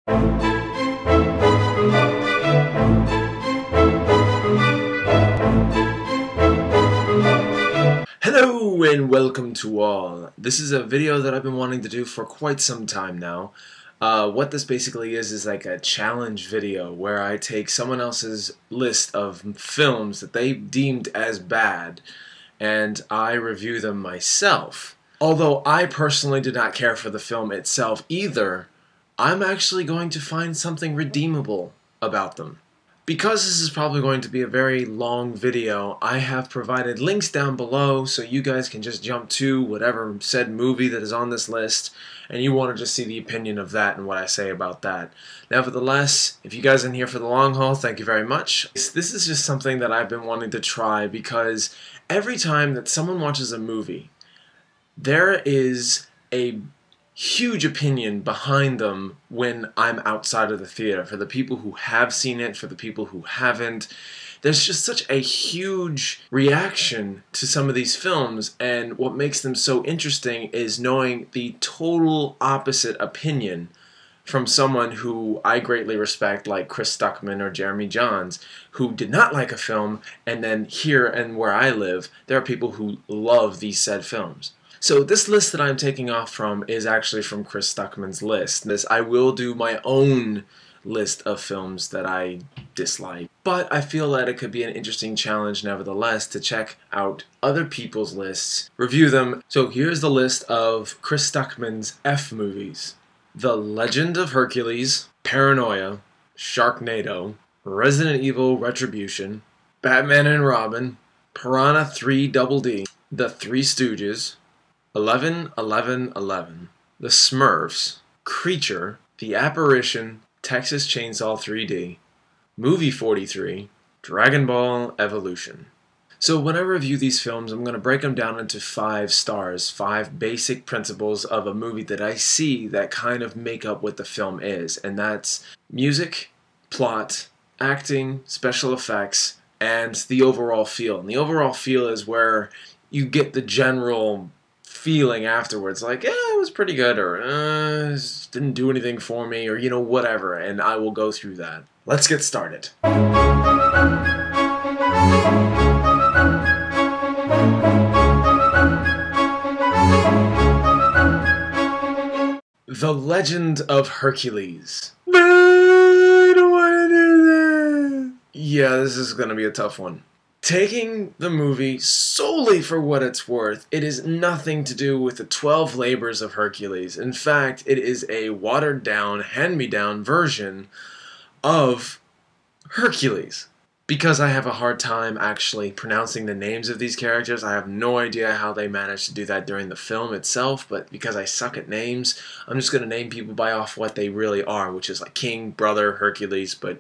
Hello and welcome to all. This is a video that I've been wanting to do for quite some time now. What this basically is like a challenge video where I take someone else's list of films that they deemed as bad and I review them myself. Although I personally did not care for the film itself either, I'm actually going to find something redeemable about them. Because this is probably going to be a very long video, I have provided links down below so you guys can just jump to whatever said movie that is on this list and you want to just see the opinion of that and what I say about that. Nevertheless, if you guys are in here for the long haul, thank you very much. This is just something that I've been wanting to try because every time that someone watches a movie, there is a huge opinion behind them when I'm outside of the theater. For the people who have seen it, for the people who haven't, there's just such a huge reaction to some of these films, and what makes them so interesting is knowing the total opposite opinion from someone who I greatly respect, like Chris Stuckmann or Jeremy Johns, who did not like a film, and then here and where I live, there are people who love these said films. So this list that I'm taking off from is actually from Chris Stuckmann's list. I will do my own list of films that I dislike, but I feel that it could be an interesting challenge nevertheless to check out other people's lists, review them. So here's the list of Chris Stuckmann's F movies: The Legend of Hercules, Paranoia, Sharknado, Resident Evil Retribution, Batman and Robin, Piranha 3DD, The Three Stooges, 11-11-11, The Smurfs, Creature, The Apparition, Texas Chainsaw 3D, Movie 43, Dragon Ball Evolution. So when I review these films, I'm going to break them down into 5 stars, 5 basic principles of a movie that I see that kind of make up what the film is, and that's music, plot, acting, special effects, and the overall feel. And the overall feel is where you get the general feeling afterwards, like, it was pretty good, or didn't do anything for me, or whatever, and I will go through that. Let's get started. The Legend of Hercules. I don't want to do this. Yeah, this is going to be a tough one. Taking the movie solely for what it's worth, it is nothing to do with the 12 labors of Hercules. In fact, it is a watered-down, hand-me-down version of Hercules. Because I have a hard time actually pronouncing the names of these characters, I have no idea how they managed to do that during the film itself, but because I suck at names, I'm just going to name people by off what they really are, which is like king, brother, Hercules, but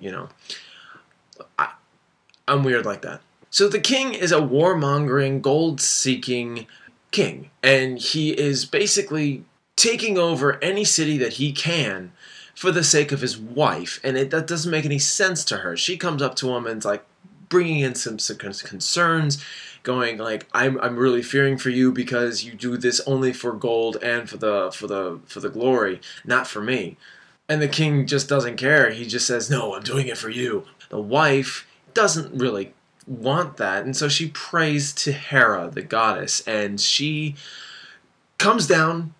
I'm weird like that. So the king is a warmongering, gold-seeking king, and he is basically taking over any city that he can for the sake of his wife, and that doesn't make any sense to her. She comes up to him and like bringing in some concerns, going like, I'm really fearing for you because you do this only for gold and for the glory, not for me. And the king just doesn't care. He just says, no, I'm doing it for you. The wife doesn't really want that, and so she prays to Hera, the goddess, and she comes down,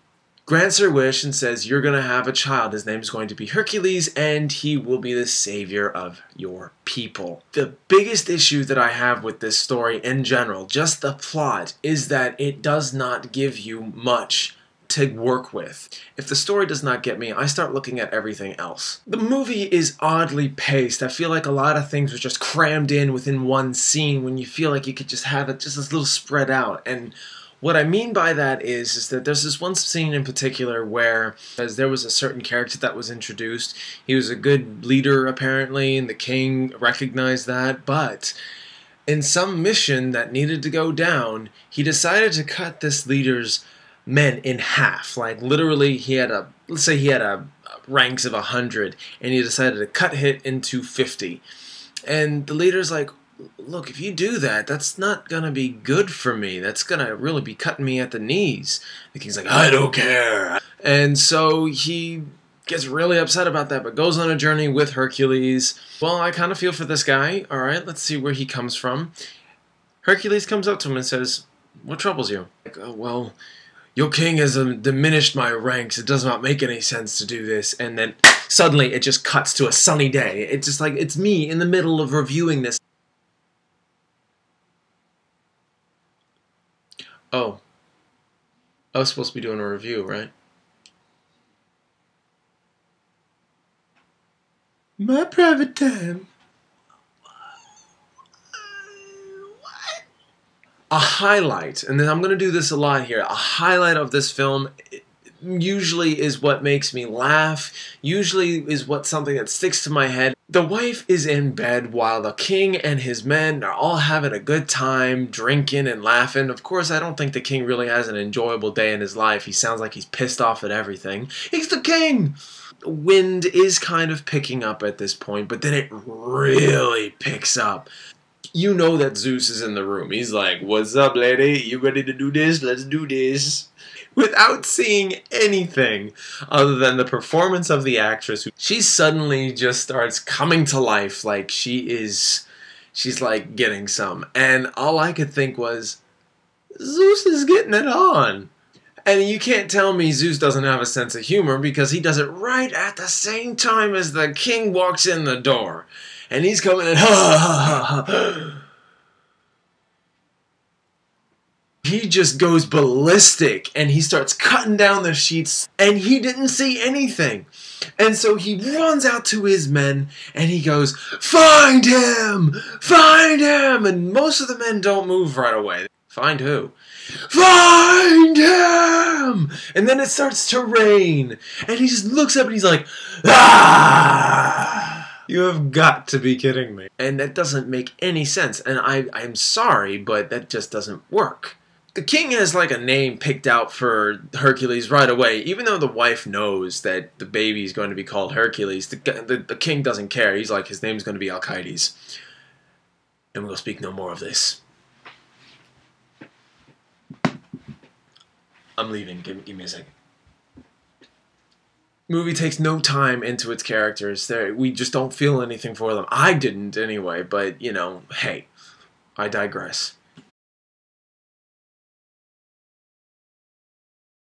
grants her wish, and says, you're going to have a child. His name is going to be Hercules, and he will be the savior of your people. The biggest issue that I have with this story in general, just the plot, is that it does not give you much to work with. If the story does not get me, I start looking at everything else. The movie is oddly paced. I feel like a lot of things were just crammed in within one scene when you feel like you could just have it just a little spread out. And what I mean by that is that there's this one scene in particular where, as there was a certain character that was introduced, he was a good leader apparently, and the king recognized that, but in some mission that needed to go down, he decided to cut this leader's men in half. Like literally, let's say he had ranks of 100, and he decided to cut it into 50. And the leader's like, look, if you do that, that's not gonna be good for me. That's gonna really be cutting me at the knees. The king's like, I don't care. And so he gets really upset about that, but goes on a journey with Hercules. Well, I kind of feel for this guy. Alright, let's see where he comes from. Hercules comes up to him and says, "What troubles you?" Like, "Oh, well, your king has diminished my ranks. It does not make any sense to do this." And then suddenly it just cuts to a sunny day. It's just like, it's me in the middle of reviewing this. Oh. I was supposed to be doing a review, right? My private time. A highlight, and then I'm going to do this a lot here, a highlight of this film usually is what makes me laugh, usually is what something that sticks to my head. The wife is in bed while the king and his men are all having a good time, drinking and laughing. Of course, I don't think the king really has an enjoyable day in his life. He sounds like he's pissed off at everything. He's the king! Wind is kind of picking up at this point, but then it really picks up. You know that Zeus is in the room. He's like, "What's up, lady? You ready to do this? Let's do this." Without seeing anything other than the performance of the actress, she suddenly just starts coming to life like she's like getting some. And all I could think was, Zeus is getting it on. And you can't tell me Zeus doesn't have a sense of humor, because he does it right at the same time as the king walks in the door. And he's coming in, ha ha ha ha. He just goes ballistic, and he starts cutting down the sheets, and he didn't see anything. And so he runs out to his men, and he goes, "Find him! Find him!" And most of the men don't move right away. Find who? Find him! And then it starts to rain, and he just looks up and he's like, "Ah! You have got to be kidding me." And that doesn't make any sense, and I'm sorry, but that just doesn't work. The king has like a name picked out for Hercules right away, even though the wife knows that the baby is going to be called Hercules. The king doesn't care. He's like, his name's going to be Alcides. And we'll speak no more of this. I'm leaving. Give me a second. Movie takes no time into its characters. We just don't feel anything for them. I didn't anyway, but, you know, hey, I digress.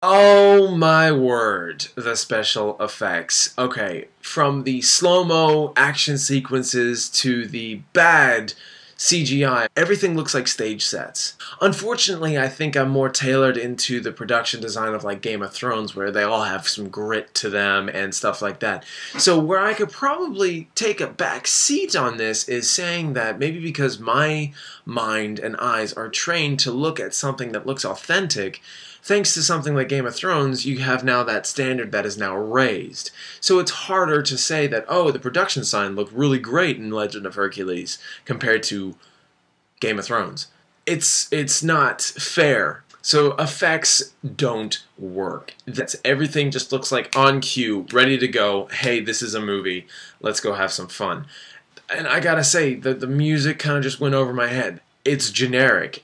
Oh my word, the special effects. Okay, from the slow-mo action sequences to the bad CGI, everything looks like stage sets. Unfortunately, I think I'm more tailored into the production design of like Game of Thrones, where they all have some grit to them and stuff like that. So where I could probably take a back seat on this is saying that maybe because my mind and eyes are trained to look at something that looks authentic, thanks to something like Game of Thrones, you have now that standard that is now raised. So it's harder to say that, oh, the production design looked really great in Legend of Hercules compared to Game of Thrones. It's not fair. So effects don't work. Everything just looks like on cue, ready to go. Hey, this is a movie. Let's go have some fun. And I gotta say, the music kind of just went over my head. It's generic.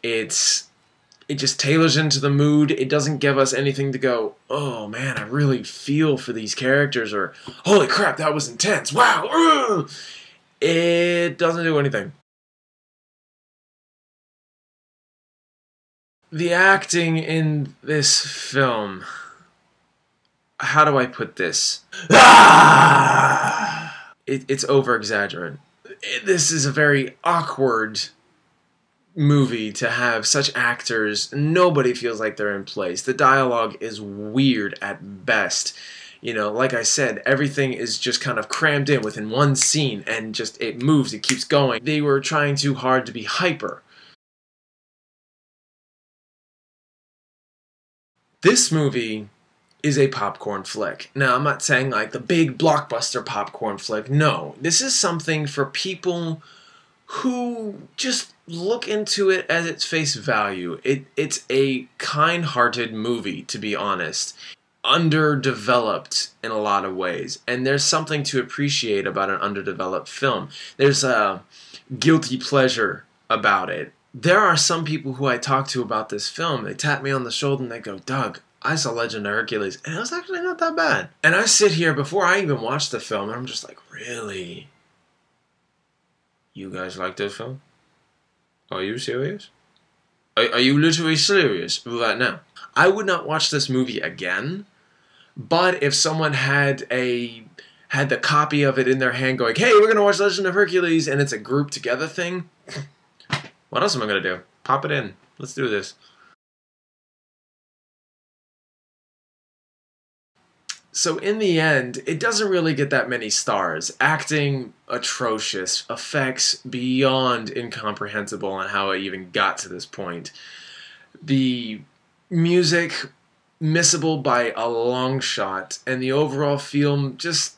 It just tailors into the mood. It doesn't give us anything to go, "Oh man, I really feel for these characters," or "Holy crap, that was intense. Wow." It doesn't do anything. The acting in this film, how do I put this? It's over-exaggerated. This is a very awkward movie to have such actors. Nobody feels like they're in place. The dialogue is weird at best. You know, like I said, everything is just kind of crammed in within one scene, and just it moves, it keeps going. They were trying too hard to be hyper. This movie is a popcorn flick. Now, I'm not saying like the big blockbuster popcorn flick. No, this is something for people who just look into it as its face value. It's a kind-hearted movie, to be honest. Underdeveloped in a lot of ways. And there's something to appreciate about an underdeveloped film. There's a guilty pleasure about it. There are some people who I talk to about this film, they tap me on the shoulder and they go, "Doug, I saw Legend of Hercules, and it was actually not that bad. And I sit here before I even watch the film, and I'm just like, really? You guys like this film? Are you serious? Are you literally serious right now? I would not watch this movie again, but if someone had the copy of it in their hand going, hey, we're going to watch Legend of Hercules, and it's a group together thing, what else am I going to do? Pop it in. Let's do this. So in the end, it doesn't really get that many stars. Acting, atrocious. Effects, beyond incomprehensible on how it even got to this point. The music, missable by a long shot. And the overall film, just,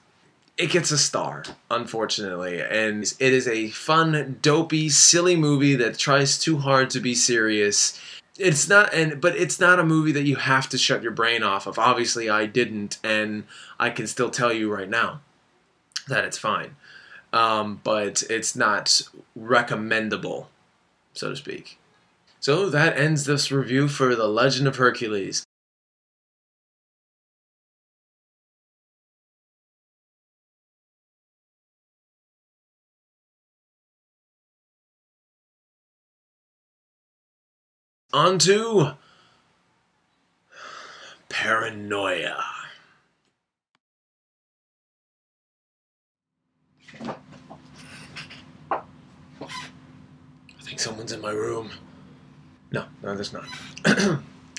it gets a star, unfortunately. And it is a fun, dopey, silly movie that tries too hard to be serious. It's not, but it's not a movie that you have to shut your brain off of. Obviously, I didn't, and I can still tell you right now that it's fine. But it's not recommendable, so to speak. So that ends this review for The Legend of Hercules. On to Paranoia. I think someone's in my room. No, there's not.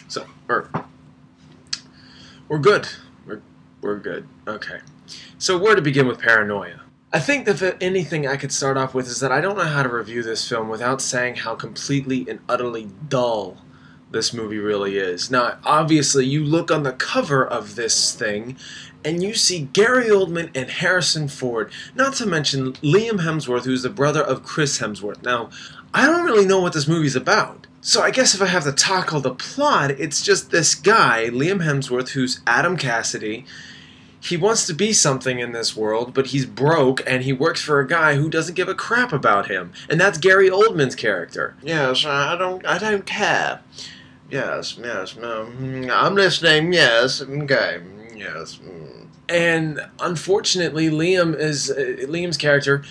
So, we're good. We're good. Okay. So where to begin with Paranoia? I think that if anything I could start off with is that I don't know how to review this film without saying how completely and utterly dull this movie really is. Now, obviously, you look on the cover of this thing, and you see Gary Oldman and Harrison Ford, not to mention Liam Hemsworth, who's the brother of Chris Hemsworth. Now, I don't really know what this movie's about. So I guess if I have to tackle the plot, it's just this guy, Liam Hemsworth, who's Adam Cassidy. He wants to be something in this world, but he's broke, and he works for a guy who doesn't give a crap about him. And that's Gary Oldman's character. Yes, I don't care. Yes, I'm listening, yes, okay, yes. And unfortunately, Liam's character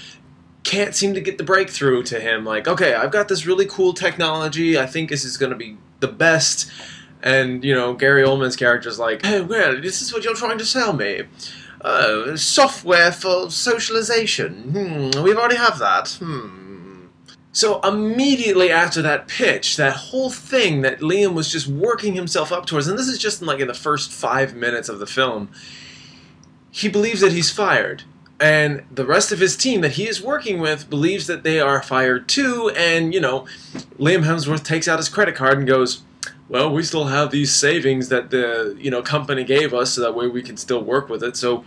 can't seem to get the breakthrough to him. Like, okay, I've got this really cool technology, I think this is going to be the best. And, you know, Gary Oldman's character's like, hey, well, this is what you're trying to sell me. Software for socialization. We already have that. So immediately after that pitch, that whole thing that Liam was just working himself up towards, and this is just in the first 5 minutes of the film, he believes that he's fired. And the rest of his team that he is working with believes that they are fired too, and, you know, Liam Hemsworth takes out his credit card and goes, well, we still have these savings that the, company gave us, so that way we can still work with it. So,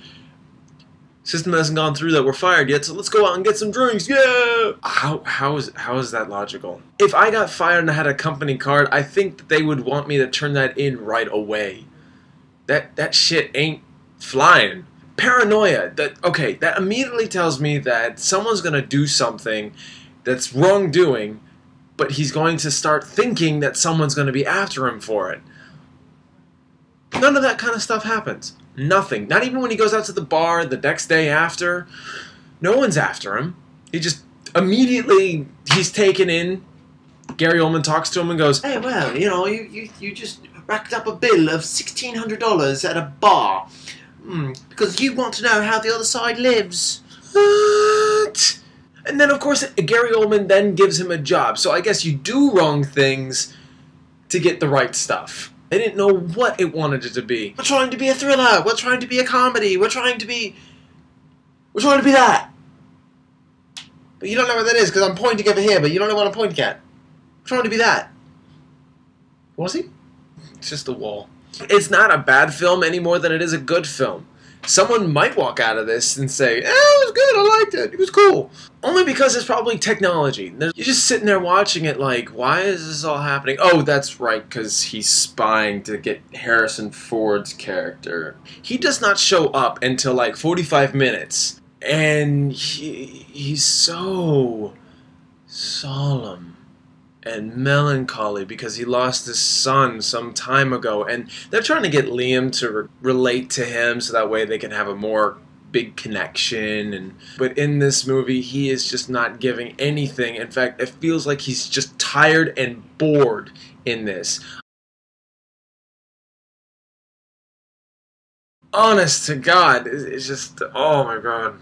system hasn't gone through that we're fired yet, so let's go out and get some drinks. Yeah! How is that logical? If I got fired and I had a company card, I think that they would want me to turn that in right away. That shit ain't flying. Paranoia. That immediately tells me that someone's gonna do something that's wrongdoing, but he's going to start thinking that someone's going to be after him for it. None of that kind of stuff happens. Nothing. Not even when he goes out to the bar the next day after. No one's after him. He just immediately, he's taken in. Gary Oldman talks to him and goes, hey, well, you just racked up a bill of $1,600 at a bar. Because you want to know how the other side lives. What? And then, of course, Gary Oldman then gives him a job. So I guess you do wrong things to get the right stuff. They didn't know what it wanted it to be. We're trying to be a thriller. We're trying to be a comedy. We're trying to be that. But you don't know what that is, because I'm pointing over here, but you don't know what I'm pointing at. We're trying to be that. Was he? It's just a wall. It's not a bad film any more than it is a good film. Someone might walk out of this and say, it was good, I liked it, it was cool. Only because it's probably technology. You're just sitting there watching it like, why is this all happening? Oh, that's right, because he's spying to get Harrison Ford's character. He does not show up until 45 minutes. And he's so solemn. and melancholy because he lost his son some time ago, and they're trying to get Liam to relate to him so that way they can have a more big connection. But in this movie, he is just not giving anything. In fact, it feels like he's just tired and bored in this. Honest to God, it's just, oh my God.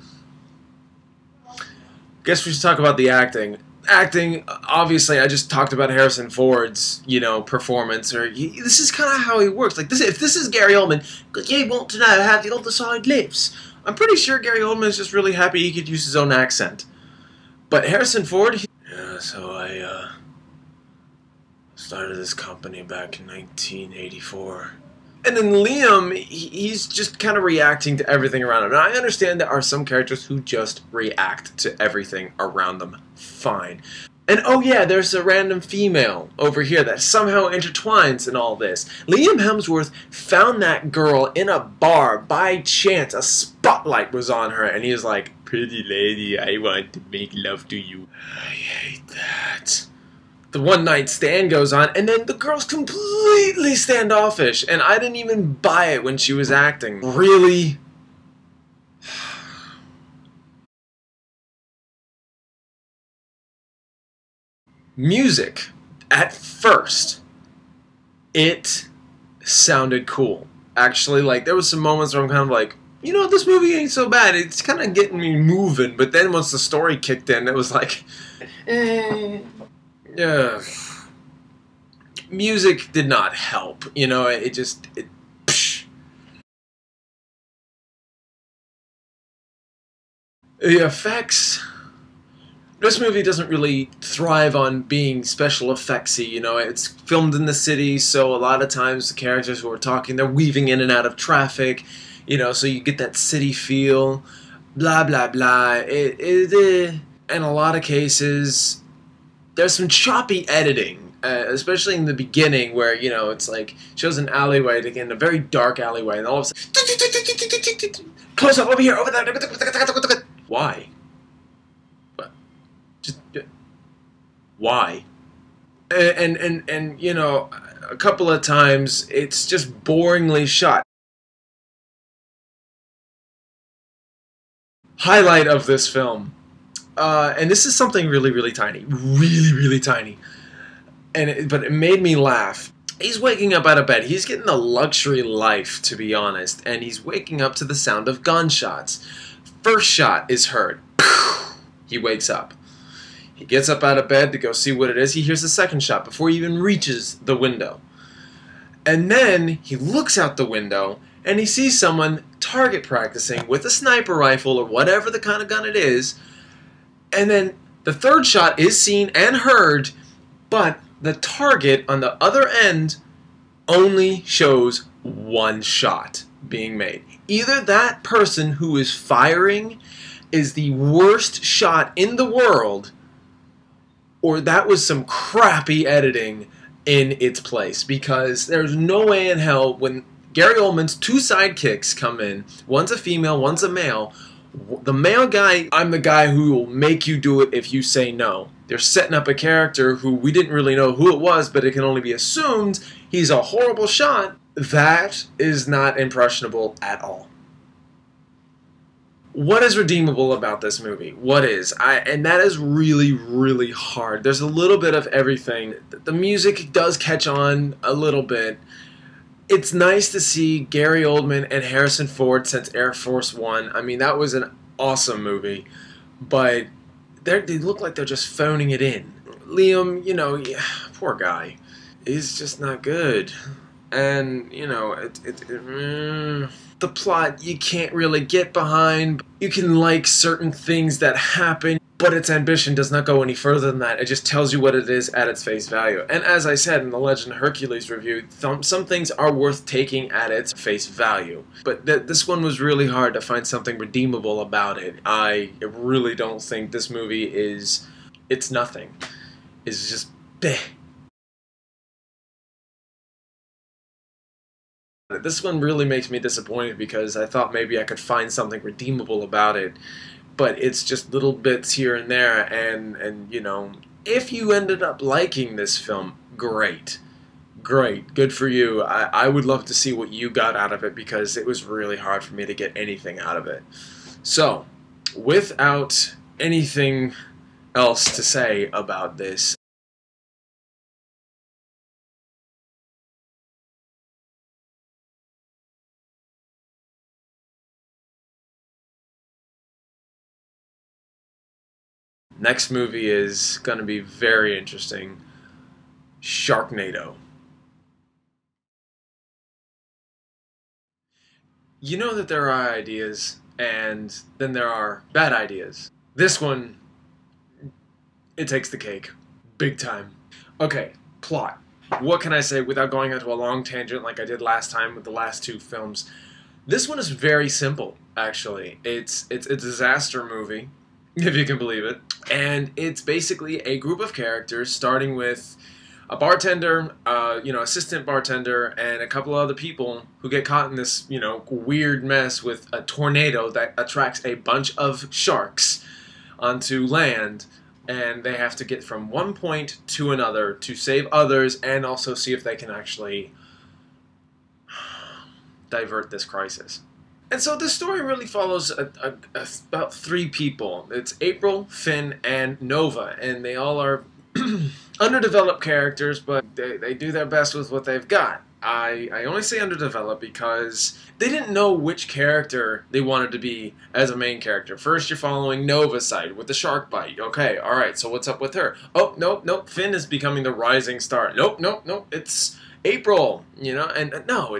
Guess we should talk about the acting. Acting, obviously, I just talked about Harrison Ford's, performance. This is kind of how he works. Like this, if this is Gary Oldman, because you want to know how the other side lives. I'm pretty sure Gary Oldman is just really happy he could use his own accent. But Harrison Ford, yeah. So I started this company back in 1984. And then Liam, he's just kind of reacting to everything around him. And I understand there are some characters who just react to everything around them fine. And oh yeah, there's a random female over here that somehow intertwines in all this. Liam Hemsworth found that girl in a bar by chance. A spotlight was on her, and he was like, "Pretty lady, I want to make love to you." I hate that. The one night stand goes on, and then the girl's completely standoffish, and I didn't even buy it when she was acting. Really? Music, at first, it sounded cool. Actually, like, there was some moments where I'm kind of like, this movie ain't so bad. It's kind of getting me moving, but then once the story kicked in, it was like, yeah. Music did not help, psh. The effects, this movie doesn't really thrive on being special effectsy, it's filmed in the city, so a lot of times the characters who are talking, they're weaving in and out of traffic, so you get that city feel, blah, blah, blah, in a lot of cases, there's some choppy editing, especially in the beginning where, it's like, shows an alleyway, again, a very dark alleyway, and all of a sudden, close up over here, over there, why? What? Just, why? And a couple of times, it's just boringly shot. Highlight of this film. And this is something really, really tiny. Really, really tiny. But it made me laugh. He's waking up out of bed. He's getting a luxury life, to be honest. And he's waking up to the sound of gunshots. First shot is heard. He wakes up. He gets up out of bed to go see what it is. He hears the second shot before he even reaches the window. And then he looks out the window and he sees someone target practicing with a sniper rifle or whatever the kind of gun it is. And then the third shot is seen and heard, but the target on the other end only shows one shot being made. Either that person who is firing is the worst shot in the world, or that was some crappy editing in its place, because there's no way in hell when Gary Oldman's two sidekicks come in, one's a female, one's a male, the male guy, I'm the guy who will make you do it if you say no. They're setting up a character who we didn't really know who it was, but it can only be assumed he's a horrible shot. That is not impressionable at all. What is redeemable about this movie? What is? And that is really, really hard. There's a little bit of everything. The music does catch on a little bit. It's nice to see Gary Oldman and Harrison Ford since Air Force One. I mean, that was an awesome movie. But they look like they're just phoning it in. Liam, yeah, poor guy. He's just not good. And, the plot you can't really get behind. You can like certain things that happen, but its ambition does not go any further than that. It just tells you what it is at its face value. And as I said in the Legend of Hercules review, some things are worth taking at its face value. But this one was really hard to find something redeemable about it. I really don't think this movie is... It's nothing. It's just... bleh. This one really makes me disappointed because I thought maybe I could find something redeemable about it, but it's just little bits here and there, and if you ended up liking this film, great. Great. Good for you. I would love to see what you got out of it, because it was really hard for me to get anything out of it. So, without anything else to say about this, next movie is going to be very interesting. Sharknado. You know that there are ideas, and then there are bad ideas. This one, it takes the cake. Big time. Okay, plot. What can I say without going into a long tangent like I did last time with the last two films? This one is very simple, actually. It's a disaster movie, if you can believe it. And it's basically a group of characters, starting with a bartender, assistant bartender, and a couple of other people who get caught in this, weird mess with a tornado that attracts a bunch of sharks onto land, and they have to get from one point to another to save others and also see if they can actually divert this crisis. And so the story really follows about three people. It's April, Finn, and Nova, and they all are underdeveloped characters, but they do their best with what they've got. I only say underdeveloped because they didn't know which character they wanted to be as a main character. First, you're following Nova's side with the shark bite. Okay, alright, so what's up with her? Oh, nope, Finn is becoming the rising star. Nope, it's April, and no,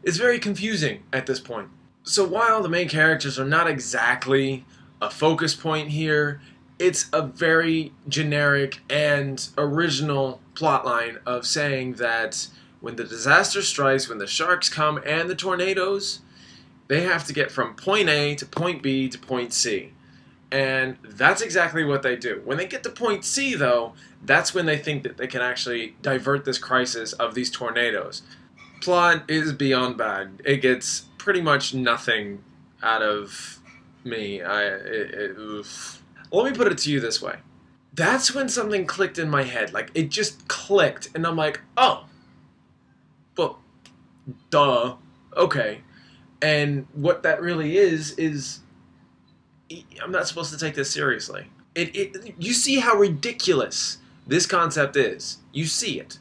it's very confusing at this point. So while the main characters are not exactly a focus point here, it's a very generic and original plotline of saying that when the disaster strikes, when the sharks come and the tornadoes, they have to get from point A to point B to point C. And that's exactly what they do. When they get to point C, though, that's when they think that they can actually divert this crisis of these tornadoes. Plot is beyond bad. It gets pretty much nothing out of me. Let me put it to you this way. That's when something clicked in my head. Like, it just clicked, and I'm like, oh, well, duh, okay. And what that really is I'm not supposed to take this seriously. You see how ridiculous this concept is. You see it.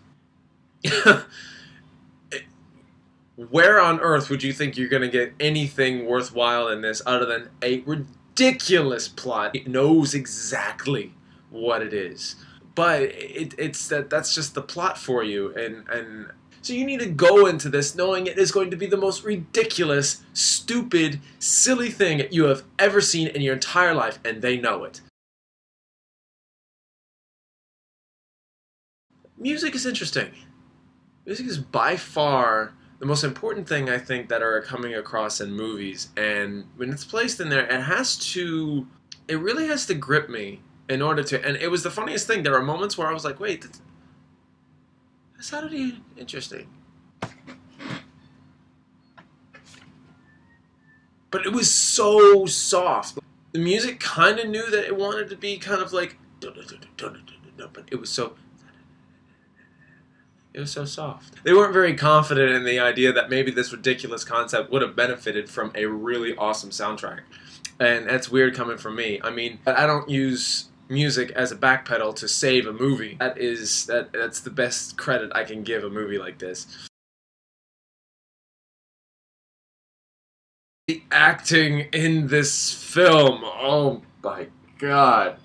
Where on earth would you think you're going to get anything worthwhile in this other than a ridiculous plot? It knows exactly what it is. But that's just the plot for you, and so you need to go into this knowing it is going to be the most ridiculous, stupid, silly thing you have ever seen in your entire life, and they know it. Music is interesting. Music is by far the most important thing, I think, that are coming across in movies, and when it's placed in there, it really has to grip me in order to, and it was the funniest thing. There are moments where I was like, wait, that sounded interesting. But it was so soft. The music kind of knew that it wanted to be kind of like, but it was so soft. They weren't very confident in the idea that maybe this ridiculous concept would have benefited from a really awesome soundtrack. And that's weird coming from me. I mean, I don't use music as a backpedal to save a movie. That's the best credit I can give a movie like this. The acting in this film, oh my god.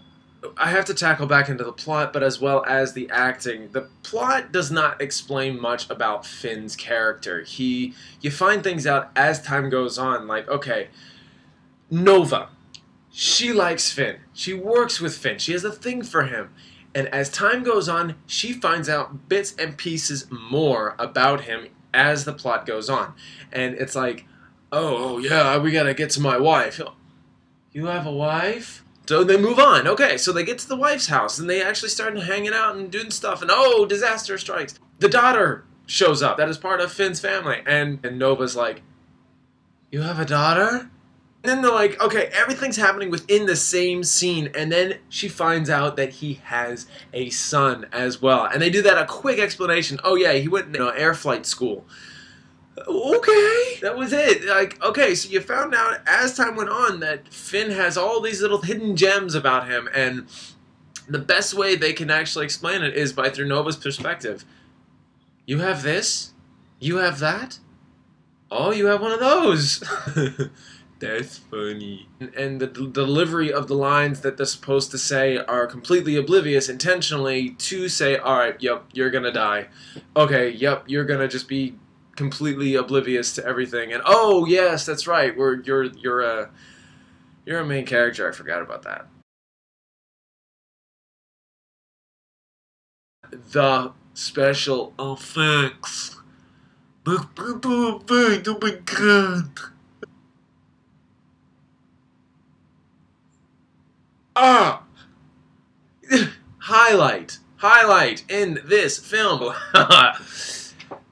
I have to tackle back into the plot, but as well as the acting. The plot does not explain much about Finn's character. You find things out as time goes on, like, okay, Nova, she likes Finn. She works with Finn. She has a thing for him. And as time goes on, she finds out bits and pieces more about him as the plot goes on. And it's like, oh yeah, we gotta get to my wife. You have a wife? So they move on. Okay, so they get to the wife's house, and they actually start hanging out and doing stuff, and oh, disaster strikes. The daughter shows up. That is part of Finn's family. And Nova's like, you have a daughter? then they're like, okay, everything's happening within the same scene, and then she finds out that he has a son as well. And they do that, a quick explanation. Oh yeah, he went to air flight school. Okay, that was it. Like, okay, so you found out as time went on that Finn has all these little hidden gems about him, and the best way they can actually explain it is by through Nova's perspective. You have this? You have that? Oh, you have one of those. That's funny. And the delivery of the lines that they're supposed to say are completely oblivious intentionally to say, alright, yep, you're gonna die. Okay, yep, you're gonna just be completely oblivious to everything. And oh, yes, that's right, you're a main character, I forgot about that. The special effects. The special effects, oh my god. Ah! Highlight in this film.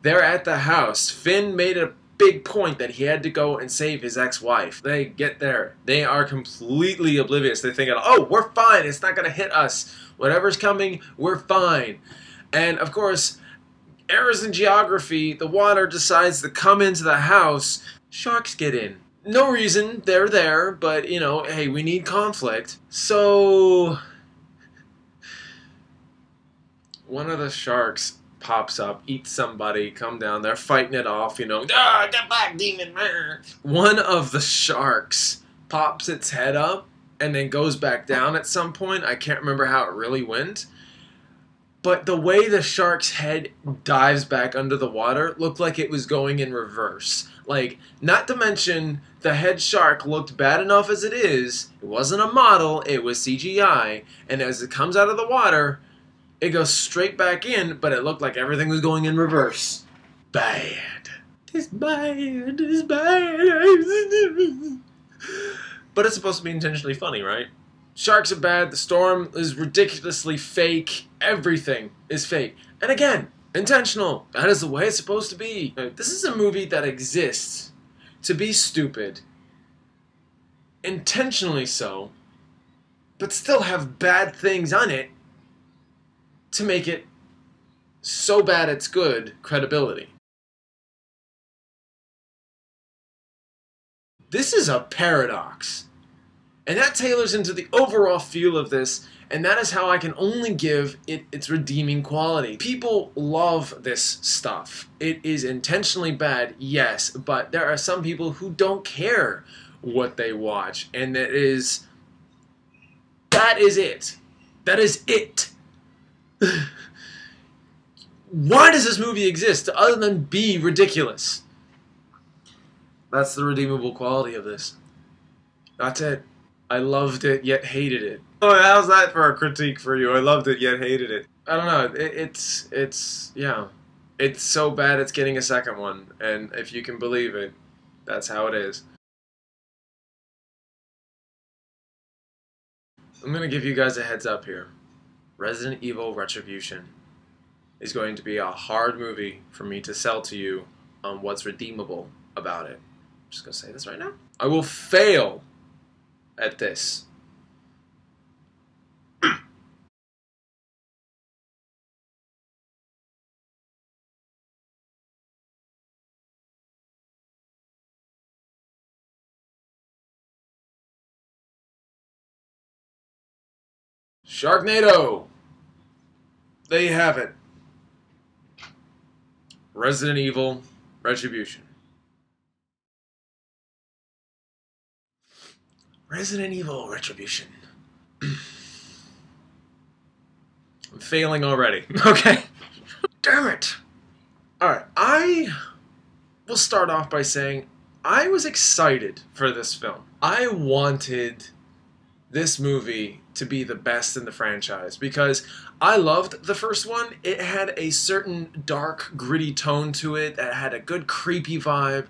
They're at the house. Finn made a big point that he had to go and save his ex-wife. They get there. They are completely oblivious. They think, oh, we're fine. It's not going to hit us. Whatever's coming, we're fine. And, of course, errors in geography, the water decides to come into the house. Sharks get in. No reason, they're there, but, you know, hey, we need conflict. So, one of the sharks pops up, eats somebody, come down, they're fighting it off, you know, ah, get back, demon! One of the sharks pops its head up and then goes back down at some point. I can't remember how it really went. But the way the shark's head dives back under the water looked like it was going in reverse. Like, not to mention, the head shark looked bad enough as it is. It wasn't a model, it was CGI. And as it comes out of the water, it goes straight back in, but it looked like everything was going in reverse. Bad. It's bad. It's bad. But it's supposed to be intentionally funny, right? Sharks are bad, the storm is ridiculously fake, everything is fake. And again, intentional. That is the way it's supposed to be. This is a movie that exists to be stupid, intentionally so, but still have bad things on it to make it so bad it's good credibility. This is a paradox. And that tailors into the overall feel of this, and that is how I can only give it its redeeming quality. People love this stuff. It is intentionally bad, yes, but there are some people who don't care what they watch, and that is it. That is it. Why does this movie exist other than be ridiculous? That's the redeemable quality of this. That's it. I loved it, yet hated it. Oh, how's that for a critique for you? I loved it, yet hated it. I don't know. Yeah. It's so bad it's getting a second one. And if you can believe it, that's how it is. I'm going to give you guys a heads up here. Resident Evil Retribution is going to be a hard movie for me to sell to you on what's redeemable about it. I'm just going to say this right now. I will fail at this. Sharknado! There you have it. Resident Evil Retribution. Resident Evil Retribution. I'm failing already. Okay. Damn it. Alright, I will start off by saying I was excited for this film. I wanted this movie to be the best in the franchise because I loved the first one. It had a certain dark, gritty tone to it that had a good creepy vibe.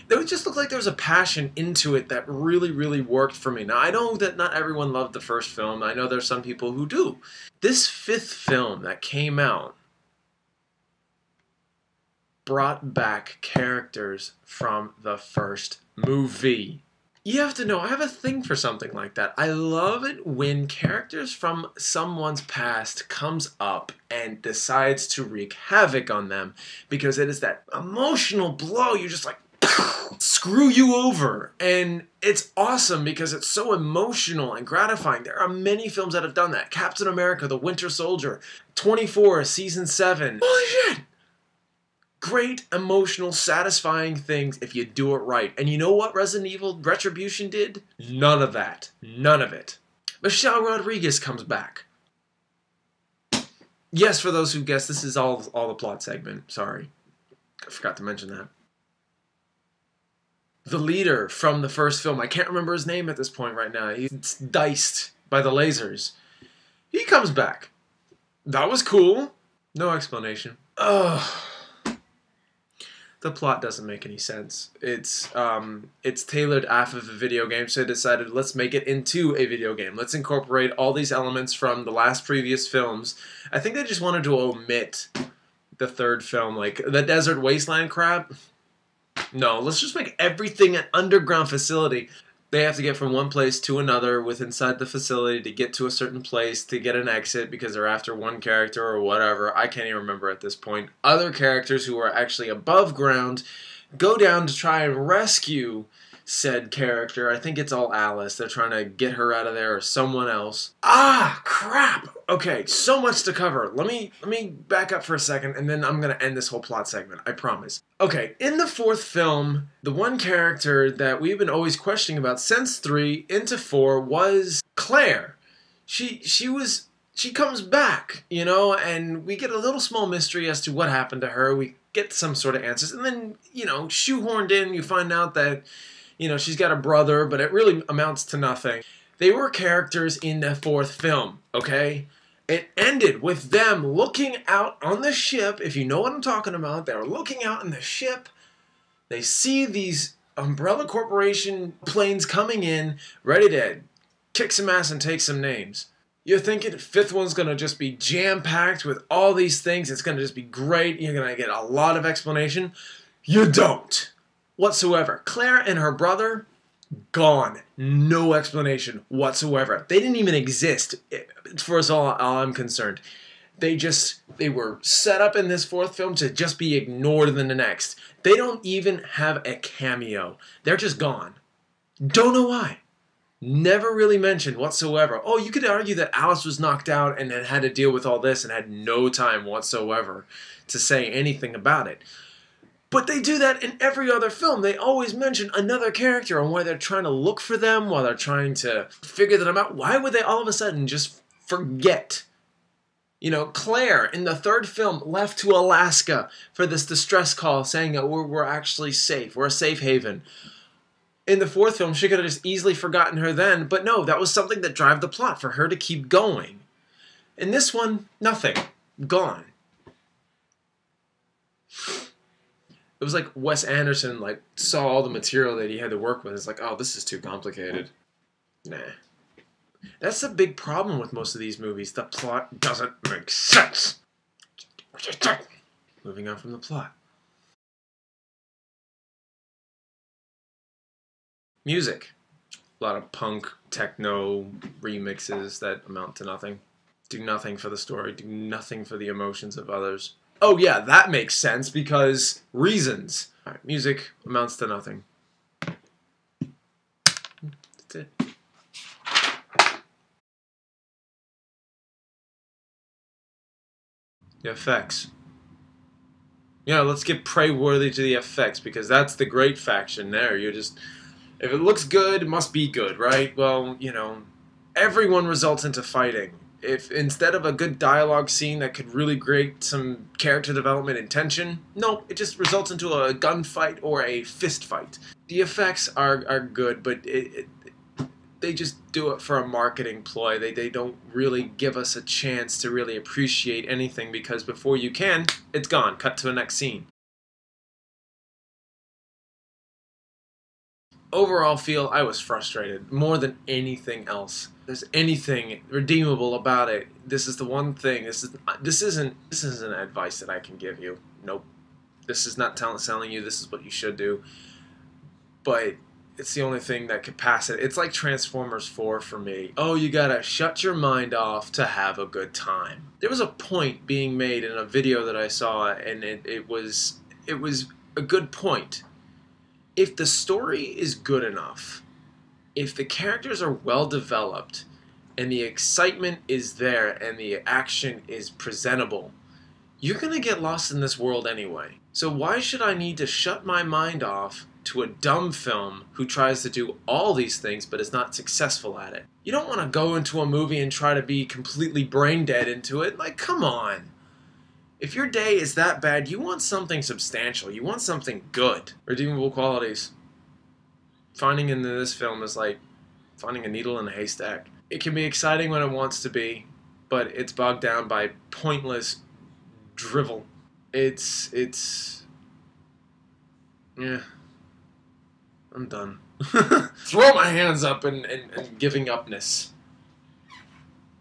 It just looked like there was a passion into it that really, really worked for me. Now, I know that not everyone loved the first film. I know there's some people who do. This fifth film that came out brought back characters from the first movie. You have to know, I have a thing for something like that. I love it when characters from someone's past comes up and decides to wreak havoc on them, because it is that emotional blow. You're just like, screw you over. And it's awesome because it's so emotional and gratifying. There are many films that have done that. Captain America, The Winter Soldier, 24, Season 7. Holy shit! Great, emotional, satisfying things if you do it right. And you know what Resident Evil Retribution did? None of that. None of it. Michelle Rodriguez comes back. Yes, for those who guessed, this is all the plot segment. Sorry. I forgot to mention that. The leader from the first film, I can't remember his name at this point right now. He's diced by the lasers. He comes back. That was cool. No explanation. Ugh. The plot doesn't make any sense. It's tailored off of a video game, so they decided, let's make it into a video game. Let's incorporate all these elements from the previous films. I think they just wanted to omit the third film, like the desert wasteland crap. No, let's just make everything an underground facility. They have to get from one place to another within inside the facility to get to a certain place to get an exit because they're after one character or whatever. I can't even remember at this point. Other characters who are actually above ground go down to try and rescue said character. I think it's all Alice. They're trying to get her out of there or someone else. Ah, crap! Okay, so much to cover. Let me back up for a second and then I'm going to end this whole plot segment. I promise. Okay, in the fourth film, the one character that we've been always questioning about since 3 into 4 was Claire. She comes back, you know, and we get a little small mystery as to what happened to her. We get some sort of answers, and then, you know, shoehorned in, you find out that, you know, she's got a brother, but it really amounts to nothing. They were characters in the fourth film, okay? It ended with them looking out on the ship. If you know what I'm talking about, they were looking out in the ship. They see these Umbrella Corporation planes coming in, ready to kick some ass and take some names. You're thinking fifth one's going to just be jam-packed with all these things. It's going to just be great. You're going to get a lot of explanation. You don't. Whatsoever. Claire and her brother, gone. No explanation whatsoever. They didn't even exist, for as all I'm concerned. They were set up in this fourth film to just be ignored in the next. They don't even have a cameo. They're just gone. Don't know why. Never really mentioned whatsoever. Oh, you could argue that Alice was knocked out and then had to deal with all this and had no time whatsoever to say anything about it. But they do that in every other film. They always mention another character and why they're trying to look for them, while they're trying to figure them out. Why would they all of a sudden just forget? You know, Claire in the third film left to Alaska for this distress call saying that we're actually safe. We're a safe haven. In the fourth film, she could have just easily forgotten her then, but no, that was something that drove the plot for her to keep going. In this one, nothing. Gone. It was like Wes Anderson saw all the material that he had to work with. It's like, oh, this is too complicated. Nah. That's the big problem with most of these movies. The plot doesn't make sense. Moving on from the plot. Music. A lot of punk, techno remixes that amount to nothing. Do nothing for the story. Do nothing for the emotions of others. Oh yeah, that makes sense because reasons. All right, music amounts to nothing. That's it. The effects. Yeah, let's get praiseworthy to the effects because that's the great faction there. You're just... If it looks good, it must be good, right? Well, you know, everyone results into fighting. If instead of a good dialogue scene that could really create some character development and tension, no, it just results into a gunfight or a fist fight. The effects are good, but they just do it for a marketing ploy. They don't really give us a chance to really appreciate anything because before you can, it's gone. Cut to the next scene. Overall feel, I was frustrated more than anything else. There's anything redeemable about it. This is the one thing. This isn't advice that I can give you. Nope. This is not telling you this is what you should do. But it's the only thing that could pass it. It's like Transformers 4 for me. Oh, you gotta shut your mind off to have a good time. There was a point being made in a video that I saw, and it was a good point. If the story is good enough, if the characters are well developed, and the excitement is there, and the action is presentable, you're gonna get lost in this world anyway. So why should I need to shut my mind off to a dumb film who tries to do all these things but is not successful at it? You don't want to go into a movie and try to be completely brain dead into it. Like, come on. If your day is that bad, you want something substantial. You want something good. Redeemable qualities. Finding in this film is like finding a needle in a haystack. It can be exciting when it wants to be, but it's bogged down by pointless drivel. Yeah. I'm done. Throw my hands up and giving upness.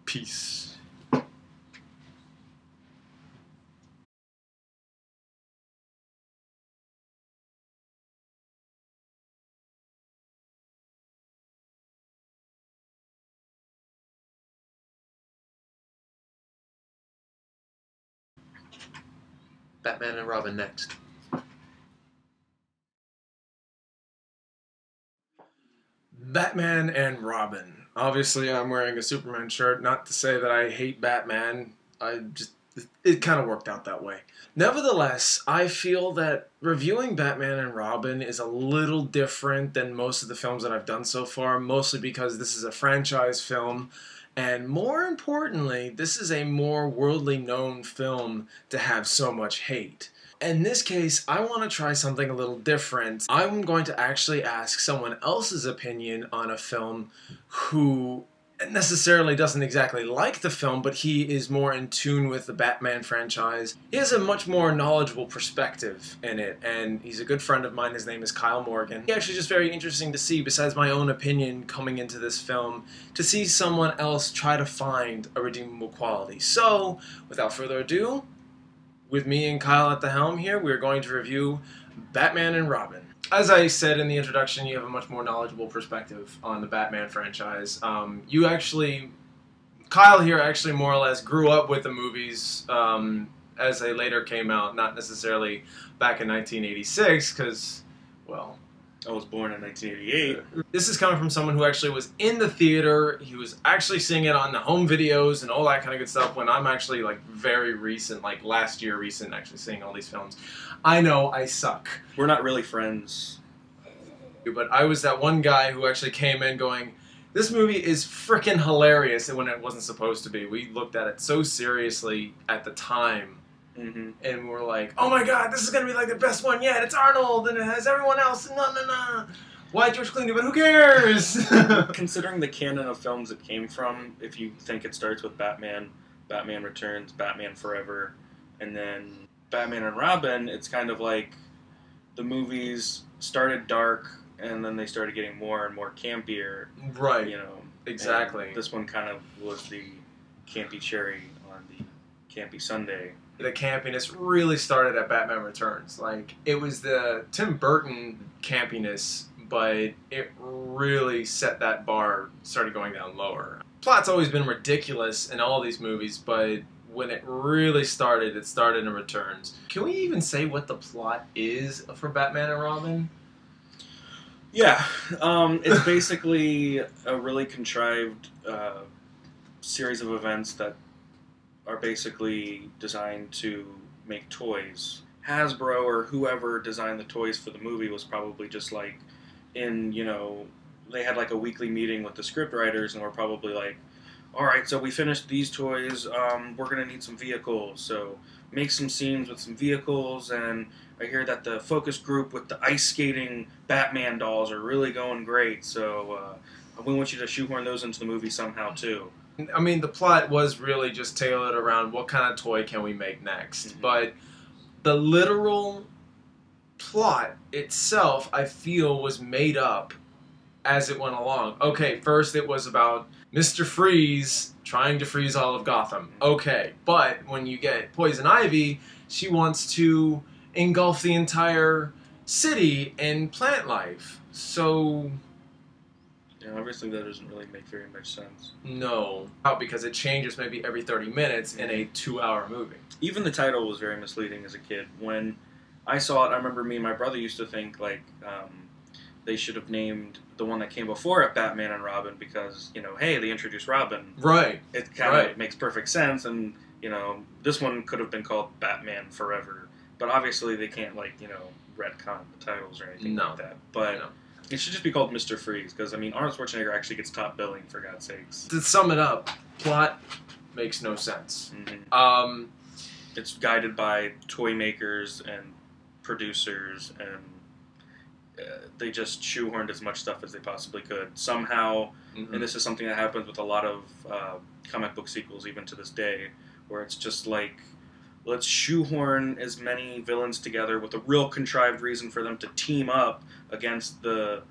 Peace. Batman and Robin next. Batman and Robin. Obviously, I'm wearing a Superman shirt. Not to say that I hate Batman. It kind of worked out that way. Nevertheless, I feel that reviewing Batman and Robin is a little different than most of the films that I've done so far, mostly because this is a franchise film, and more importantly, this is a more worldly known film to have so much hate. In this case, I want to try something a little different. I'm going to actually ask someone else's opinion on a film who necessarily doesn't exactly like the film, but he is more in tune with the Batman franchise. He has a much more knowledgeable perspective in it, and he's a good friend of mine. His name is Kyle Morgan. It's actually just very interesting to see, besides my own opinion coming into this film, to see someone else try to find a redeemable quality. So, without further ado, with me and Kyle at the helm here, we're going to review Batman and Robin. As I said in the introduction, you have a much more knowledgeable perspective on the Batman franchise. Kyle here actually more or less grew up with the movies as they later came out, not necessarily back in 1986, because, well, I was born in 1988. This is coming from someone who actually was in the theater. He was actually seeing it on the home videos and all that kind of good stuff, when I'm actually like very recent, like last year recent, actually seeing all these films. I know, I suck. We're not really friends. But I was that one guy who actually came in going, this movie is frickin' hilarious, and when it wasn't supposed to be. We looked at it so seriously at the time. Mm-hmm. And we're like, oh my god, this is going to be like the best one yet. It's Arnold, and it has everyone else. No. Why George Clooney? But who cares? Considering the canon of films it came from, if you think it starts with Batman, Batman Returns, Batman Forever, and then Batman and Robin, it's kind of like the movies started dark, and then they started getting more and more campier. Right. You know. Exactly. And this one kind of was the campy cherry on the campy sundae. The campiness really started at Batman Returns. Like, it was the Tim Burton campiness, but it really set that bar, started going down lower. Plot's always been ridiculous in all these movies, but when it really started, it started in Returns. Can we even say what the plot is for Batman and Robin? Yeah, it's basically a really contrived series of events that are basically designed to make toys. Hasbro or whoever designed the toys for the movie was probably just like they had like a weekly meeting with the script writers and were probably like, alright, so we finished these toys, we're going to need some vehicles, so make some scenes with some vehicles, and I hear that the focus group with the ice skating Batman dolls are really going great, so we want you to shoehorn those into the movie somehow too. I mean, the plot was really just tailored around what kind of toy can we make next. Mm-hmm. But the literal plot itself, I feel, was made up as it went along. Okay, first it was about Mr. Freeze trying to freeze all of Gotham. Okay, but when you get Poison Ivy, she wants to engulf the entire city in plant life. So... Yeah, obviously that doesn't really make very much sense. No. Because it changes maybe every 30 minutes in a 2-hour movie. Even the title was very misleading as a kid. When I saw it, I remember me and my brother used to think, like, they should have named the one that came before it Batman and Robin because, you know, hey, they introduced Robin. Right. It kind of makes perfect sense, and, you know, this one could have been called Batman Forever. But obviously they can't, like, you know, retcon the titles or anything like that. But it should just be called Mr. Freeze because, I mean, Arnold Schwarzenegger actually gets top billing, for God's sakes. To sum it up, plot makes no sense. Mm-hmm. It's guided by toy makers and producers, and they just shoehorned as much stuff as they possibly could. Somehow, and this is something that happens with a lot of comic book sequels even to this day, where it's just like, let's shoehorn as many villains together with a real contrived reason for them to team up against the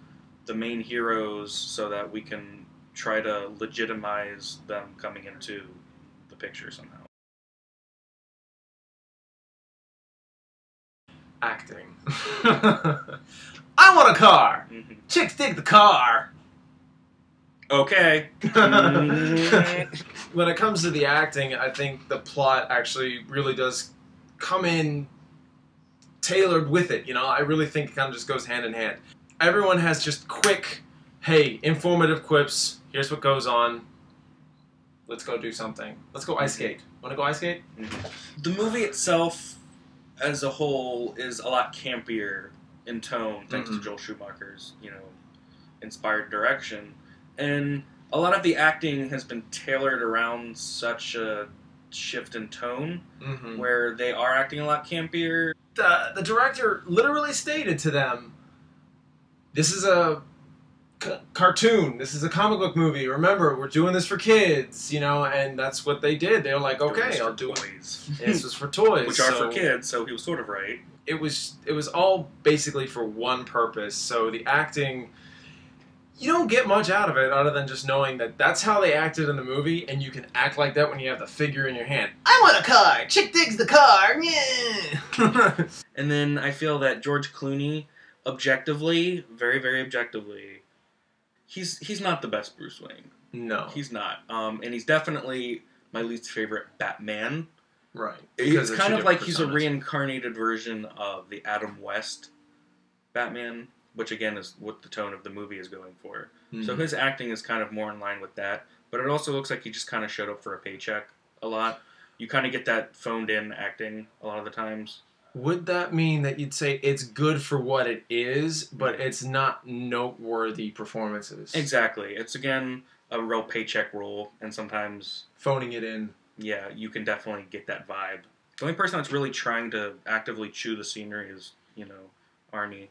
main heroes so that we can try to legitimize them coming into the picture somehow. Acting. I want a car! Chicks dig the car! Okay. When it comes to the acting, I think the plot actually really does come in tailored with it, you know? I really think it kind of just goes hand in hand. Everyone has just quick, hey, informative quips, here's what goes on, let's go do something. Let's go ice skate. Wanna go ice skate? The movie itself, as a whole, is a lot campier in tone, thanks to Joel Schumacher's, you know, inspired direction. And a lot of the acting has been tailored around such a shift in tone, where they are acting a lot campier. The director literally stated to them, this is a cartoon, this is a comic book movie, remember, we're doing this for kids, you know, and that's what they did. They were like, okay, I'll do it. This was for toys. Which are for kids, so he was sort of right. It was all basically for one purpose, so the acting, you don't get much out of it other than just knowing that that's how they acted in the movie, and you can act like that when you have the figure in your hand. I want a car! Chick digs the car! Yeah! And then I feel that George Clooney, objectively, very, very objectively, he's not the best Bruce Wayne. No. He's not. And he's definitely my least favorite Batman. Right. It's kind of like he's a reincarnated version of the Adam West Batman, which again is what the tone of the movie is going for. So his acting is kind of more in line with that, but it also looks like he just kind of showed up for a paycheck a lot. You kind of get that phoned-in acting a lot of the times. Would that mean that you'd say it's good for what it is, but it's not noteworthy performances? Exactly. It's, again, a real paycheck role, and sometimes... phoning it in. Yeah, you can definitely get that vibe. The only person that's really trying to actively chew the scenery is, you know, Arnie.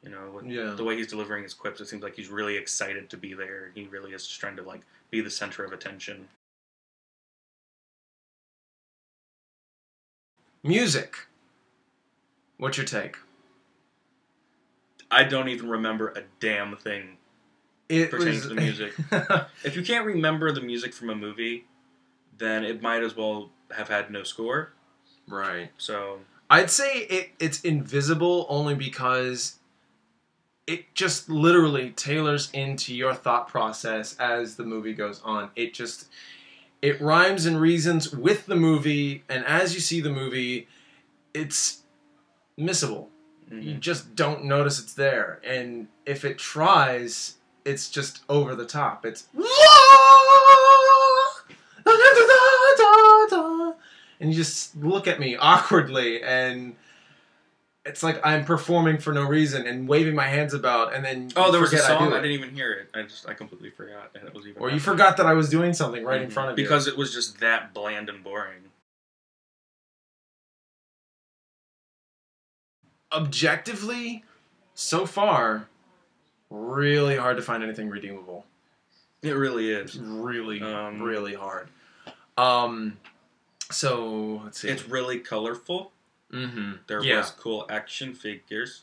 You know, with the way he's delivering his quips, it seems like he's really excited to be there. He really is just trying to, like, be the center of attention. Music. What's your take? I don't even remember a damn thing pertaining to the music. If you can't remember the music from a movie, then it might as well have had no score. Right. So I'd say it's invisible only because it just literally tailors into your thought process as the movie goes on. It rhymes and reasons with the movie, and as you see the movie, it's missable. You just don't notice it's there, and if it tries, it's just over the top. It's and you just look at me awkwardly, and it's like I'm performing for no reason and waving my hands about, and then there was a song I didn't even hear it. I completely forgot, and it was even. Or you forgot that I was doing something right in front of you because it was just that bland and boring. Objectively, so far, really hard to find anything redeemable. It really is. Really, really hard. So, let's see. It's really colorful. There was cool action figures.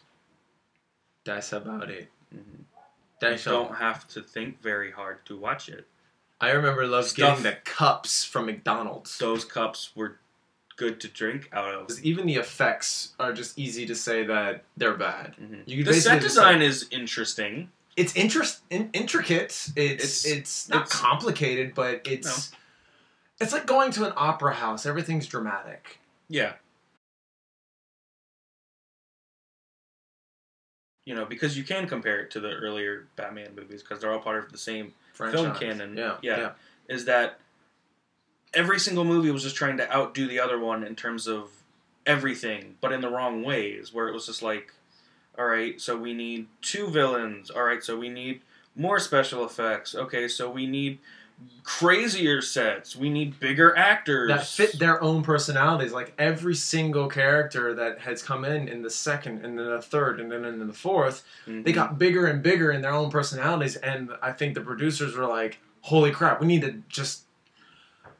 That's about it. You don't have to think very hard to watch it. I remember getting the cups from McDonald's. Those cups were good to drink out of. Even the effects are just easy to say that they're bad. Mm-hmm. The set design is interesting. It's intricate. It's not complicated, but it's like going to an opera house. Everything's dramatic. Yeah. You know, because you can compare it to the earlier Batman movies because they're all part of the same film canon. Yeah. Is that every single movie was just trying to outdo the other one in terms of everything, but in the wrong ways, where it was just like, all right, so we need 2 villains. All right, so we need more special effects. Okay, so we need crazier sets. We need bigger actors. That fit their own personalities. Like, every single character that has come in the second, and then the third, and then in the fourth, they got bigger and bigger in their own personalities, and I think the producers were like, holy crap, we need to just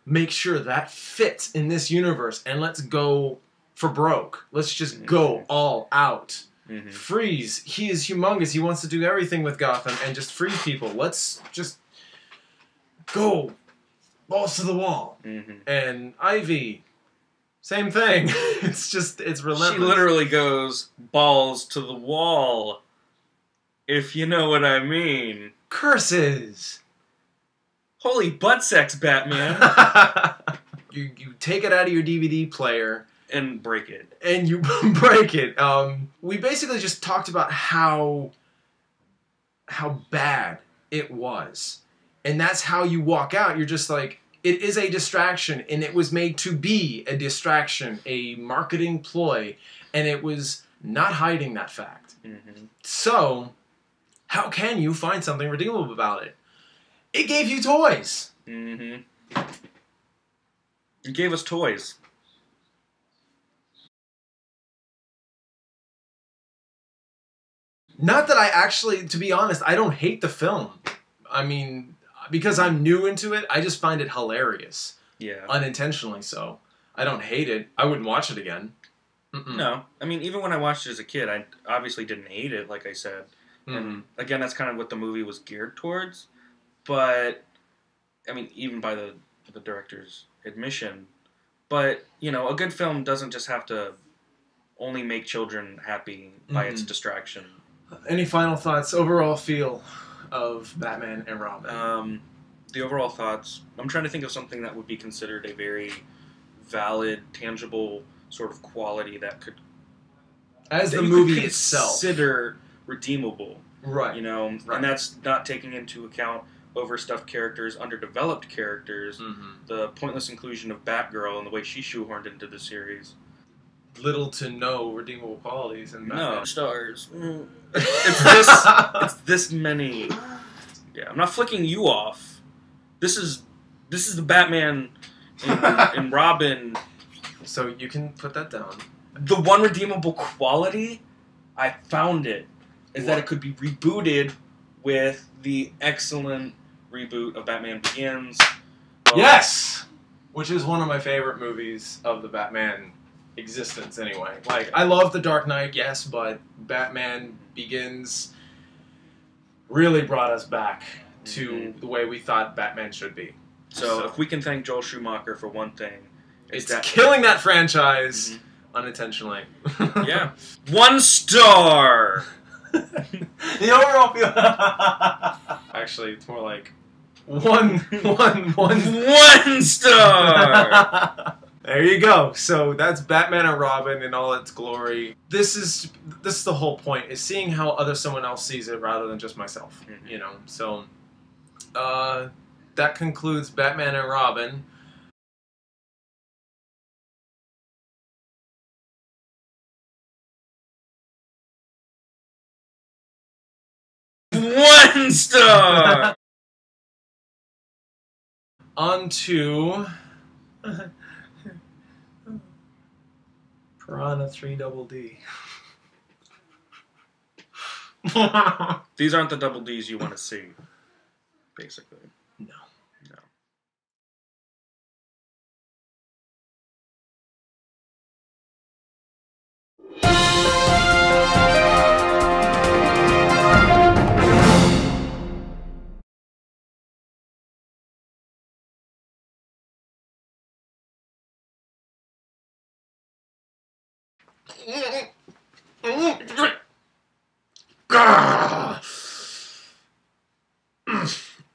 make sure that fits in this universe, and let's go for broke. Let's just go all out. Freeze. He is humongous. He wants to do everything with Gotham and just freeze people. Let's just go balls to the wall. And Ivy, same thing. It's relentless. She literally goes balls to the wall, if you know what I mean. Curses. Holy butt sex, Batman. You take it out of your DVD player and break it. And you break it. We basically just talked about how bad it was. And that's how you walk out. You're just like, it is a distraction, and it was made to be a distraction, a marketing ploy, and it was not hiding that fact. So, how can you find something redeemable about it? It gave you toys. It gave us toys. Not that I actually, to be honest, I don't hate the film. I mean, because I'm new into it, I just find it hilarious. Yeah. Unintentionally so. I don't hate it. I wouldn't watch it again. No. I mean, even when I watched it as a kid, I obviously didn't hate it, like I said. And again, that's kind of what the movie was geared towards. But, I mean, even by the director's admission. But, you know, a good film doesn't just have to only make children happy by its distraction. Any final thoughts? Overall feel of Batman and Robin? The overall thoughts, I'm trying to think of something that would be considered a very valid, tangible sort of quality that could... As the movie itself. Consider redeemable. Right. You know, and that's not taking into account overstuffed characters, underdeveloped characters, the pointless inclusion of Batgirl and the way she's shoehorned into the series. Little to no redeemable qualities in Batman. No stars. It's this many. Yeah, I'm not flicking you off. This is the Batman and Robin. So you can put that down. The one redeemable quality, I found it, is that it could be rebooted with the excellent reboot of Batman Begins. Yes! Which is one of my favorite movies of the Batman existence anyway. Like, I love The Dark Knight, yes, but Batman Begins really brought us back to the way we thought Batman should be. So if we can thank Joel Schumacher for one thing, it's killing that franchise unintentionally. Yeah. 1 star! The overall feel... Actually, it's more like one star! There you go. So that's Batman and Robin in all its glory. This is the whole point, is seeing how someone else sees it rather than just myself. You know. So that concludes Batman and Robin. One star! On to Piranha 3 Double D. These aren't the double Ds you want to see, basically. No.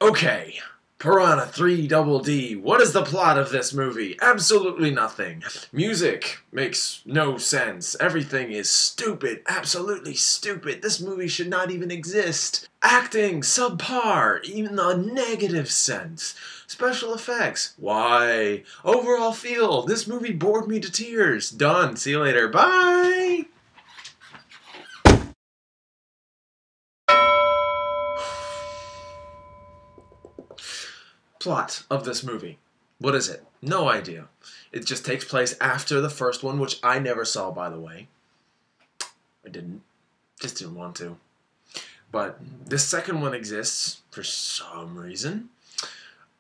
Okay, Piranha 3DD. What is the plot of this movie? Absolutely nothing. Music makes no sense. Everything is stupid. Absolutely stupid. This movie should not even exist. Acting, subpar, even a negative sense. Special effects, why? Overall feel, this movie bored me to tears. Done. See you later. Bye! Plot of this movie. What is it? No idea. It just takes place after the first one, which I never saw, by the way. I didn't. Just didn't want to. But the second one exists for some reason.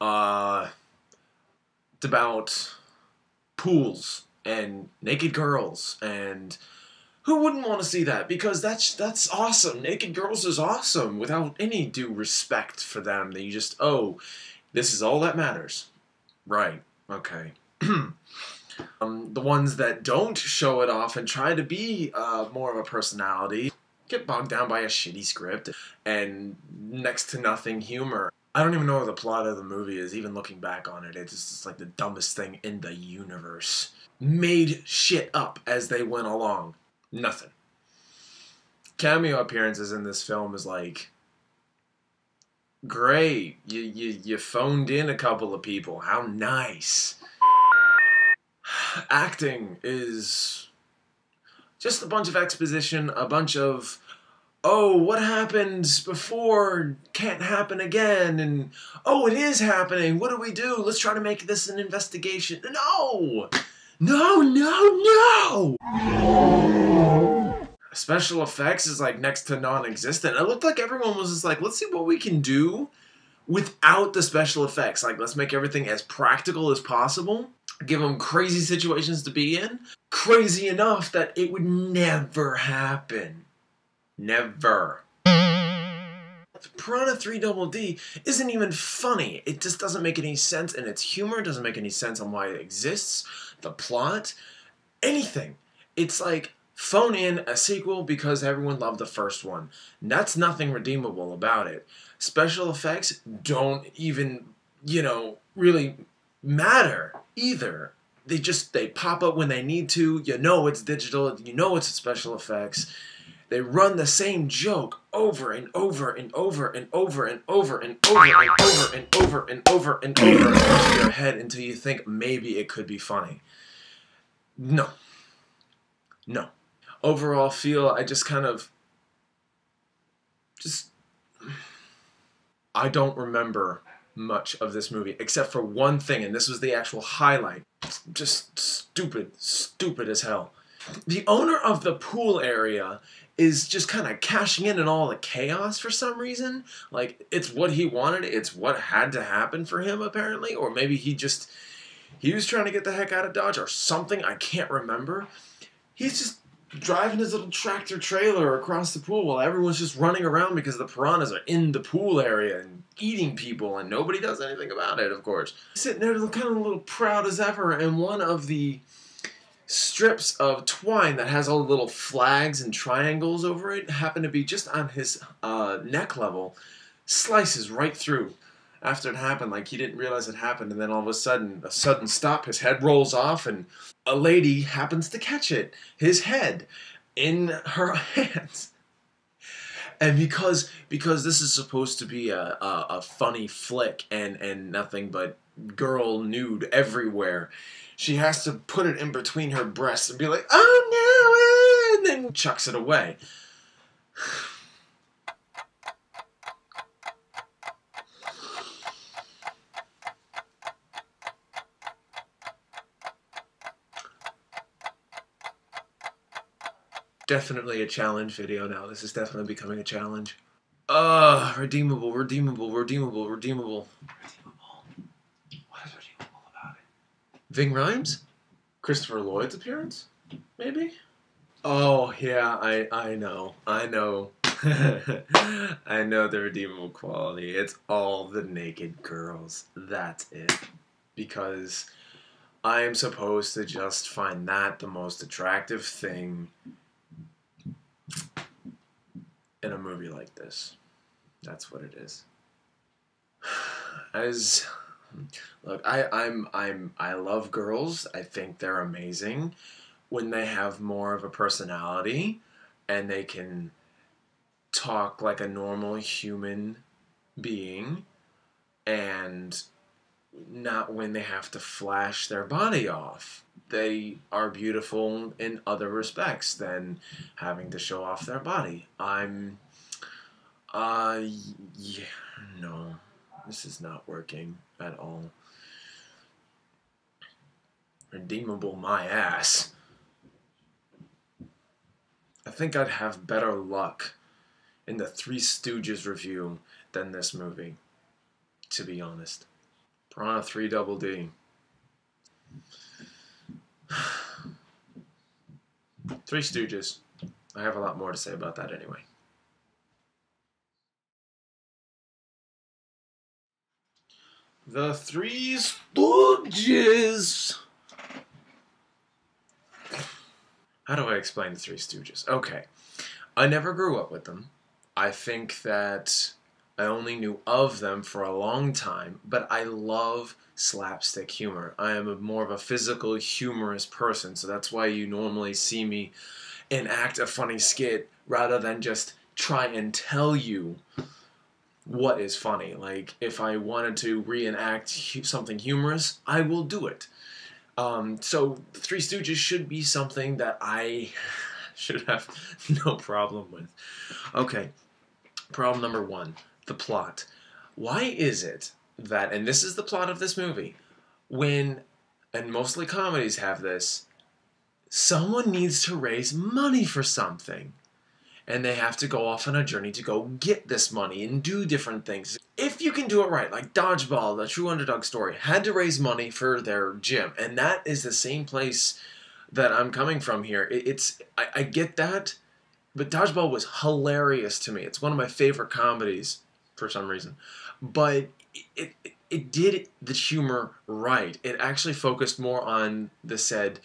It's about pools and naked girls, and who wouldn't want to see that? Because that's awesome. Naked girls is awesome without any due respect for them. That you just, oh, this is all that matters. Right. Okay. The ones that don't show it off and try to be more of a personality get bogged down by a shitty script and next to nothing humor. I don't even know what the plot of the movie is, even looking back on it. It's just like the dumbest thing in the universe. Made shit up as they went along. Nothing. Cameo appearances in this film is like, great. You phoned in a couple of people. How nice. Acting is just a bunch of exposition, a bunch of, oh, what happened before can't happen again, and oh, it is happening. What do we do? Let's try to make this an investigation. No! No, no, no! Special effects is like next to non-existent. It looked like everyone was just like, let's see what we can do without the special effects. Like, let's make everything as practical as possible. Give them crazy situations to be in. Crazy enough that it would never happen. Never. Piranha 3DD isn't even funny. It just doesn't make any sense, and its humor doesn't make any sense on why it exists. The plot, anything. It's like, phone in a sequel because everyone loved the first one. That's nothing redeemable about it. Special effects don't even, really matter either. They pop up when they need to. You know it's digital. You know it's special effects. They run the same joke over and over and over and over and over and over and over and over and over and over into your head until you think maybe it could be funny. No. No. Overall feel, I just kind of... I don't remember much of this movie, except for one thing, and this was the actual highlight. Just stupid as hell. The owner of the pool area is just kind of cashing in on all the chaos for some reason. Like, it's what he wanted, it's what had to happen for him, apparently, or maybe he was trying to get the heck out of Dodge or something, I can't remember. He's just driving his little tractor trailer across the pool while everyone's just running around because the piranhas are in the pool area and eating people, and nobody does anything about it, of course. Sitting there kind of a little proud as ever, and one of the strips of twine that has all the little flags and triangles over it happen to be just on his neck level, slices right through. After it happened, like he didn't realize it happened, and then all of a sudden stop, his head rolls off, and a lady happens to catch it, his head, in her hands. And because this is supposed to be a funny flick and nothing but girl nude everywhere, she has to put it in between her breasts and be like, oh no, and then chucks it away. Definitely a challenge video now. This is definitely becoming a challenge. Redeemable. What is redeemable about it? Ving Rhames? Christopher Lloyd's appearance? Maybe? Oh, yeah, I know. I know the redeemable quality. It's all the naked girls. That's it. Because I am supposed to just find that the most attractive thing in a movie like this. That's what it is. As look, I love girls. I think they're amazing when they have more of a personality and they can talk like a normal human being, and not when they have to flash their body off. They are beautiful in other respects than having to show off their body. Yeah, no, this is not working at all. Redeemable my ass. I think I'd have better luck in the Three Stooges review than this movie, to be honest. Piranha 3 Double D. Three Stooges. I have a lot more to say about that anyway. The Three Stooges. How do I explain the Three Stooges? Okay. I never grew up with them. I think that I only knew of them for a long time, but I love slapstick humor. I am more of a physical, humorous person, so that's why you normally see me enact a funny skit rather than just try and tell you what is funny. Like, if I wanted to reenact something humorous, I will do it. So Three Stooges should be something that I should have no problem with. Okay, problem number one, the plot. Why is it that, and this is the plot of this movie, when, and mostly comedies have this, someone needs to raise money for something, and they have to go off on a journey to go get this money and do different things. If you can do it right, like Dodgeball, the true underdog story, had to raise money for their gym, and that is the same place that I'm coming from here. I get that, but Dodgeball was hilarious to me. It's one of my favorite comedies for some reason. But it did the humor right. It actually focused more on the said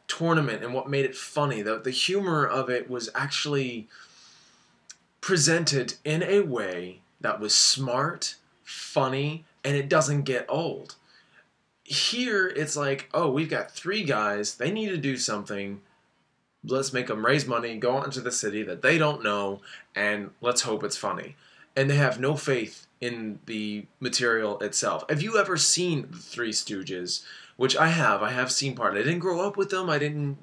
tournament and what made it funny. The humor of it was actually presented in a way that was smart, funny, and it doesn't get old. Here, it's like, oh, we've got three guys, they need to do something, let's make them raise money, go out into the city that they don't know, and let's hope it's funny. And they have no faith in the material itself. Have you ever seen The Three Stooges? Which I have seen part. I didn't grow up with them, I didn't,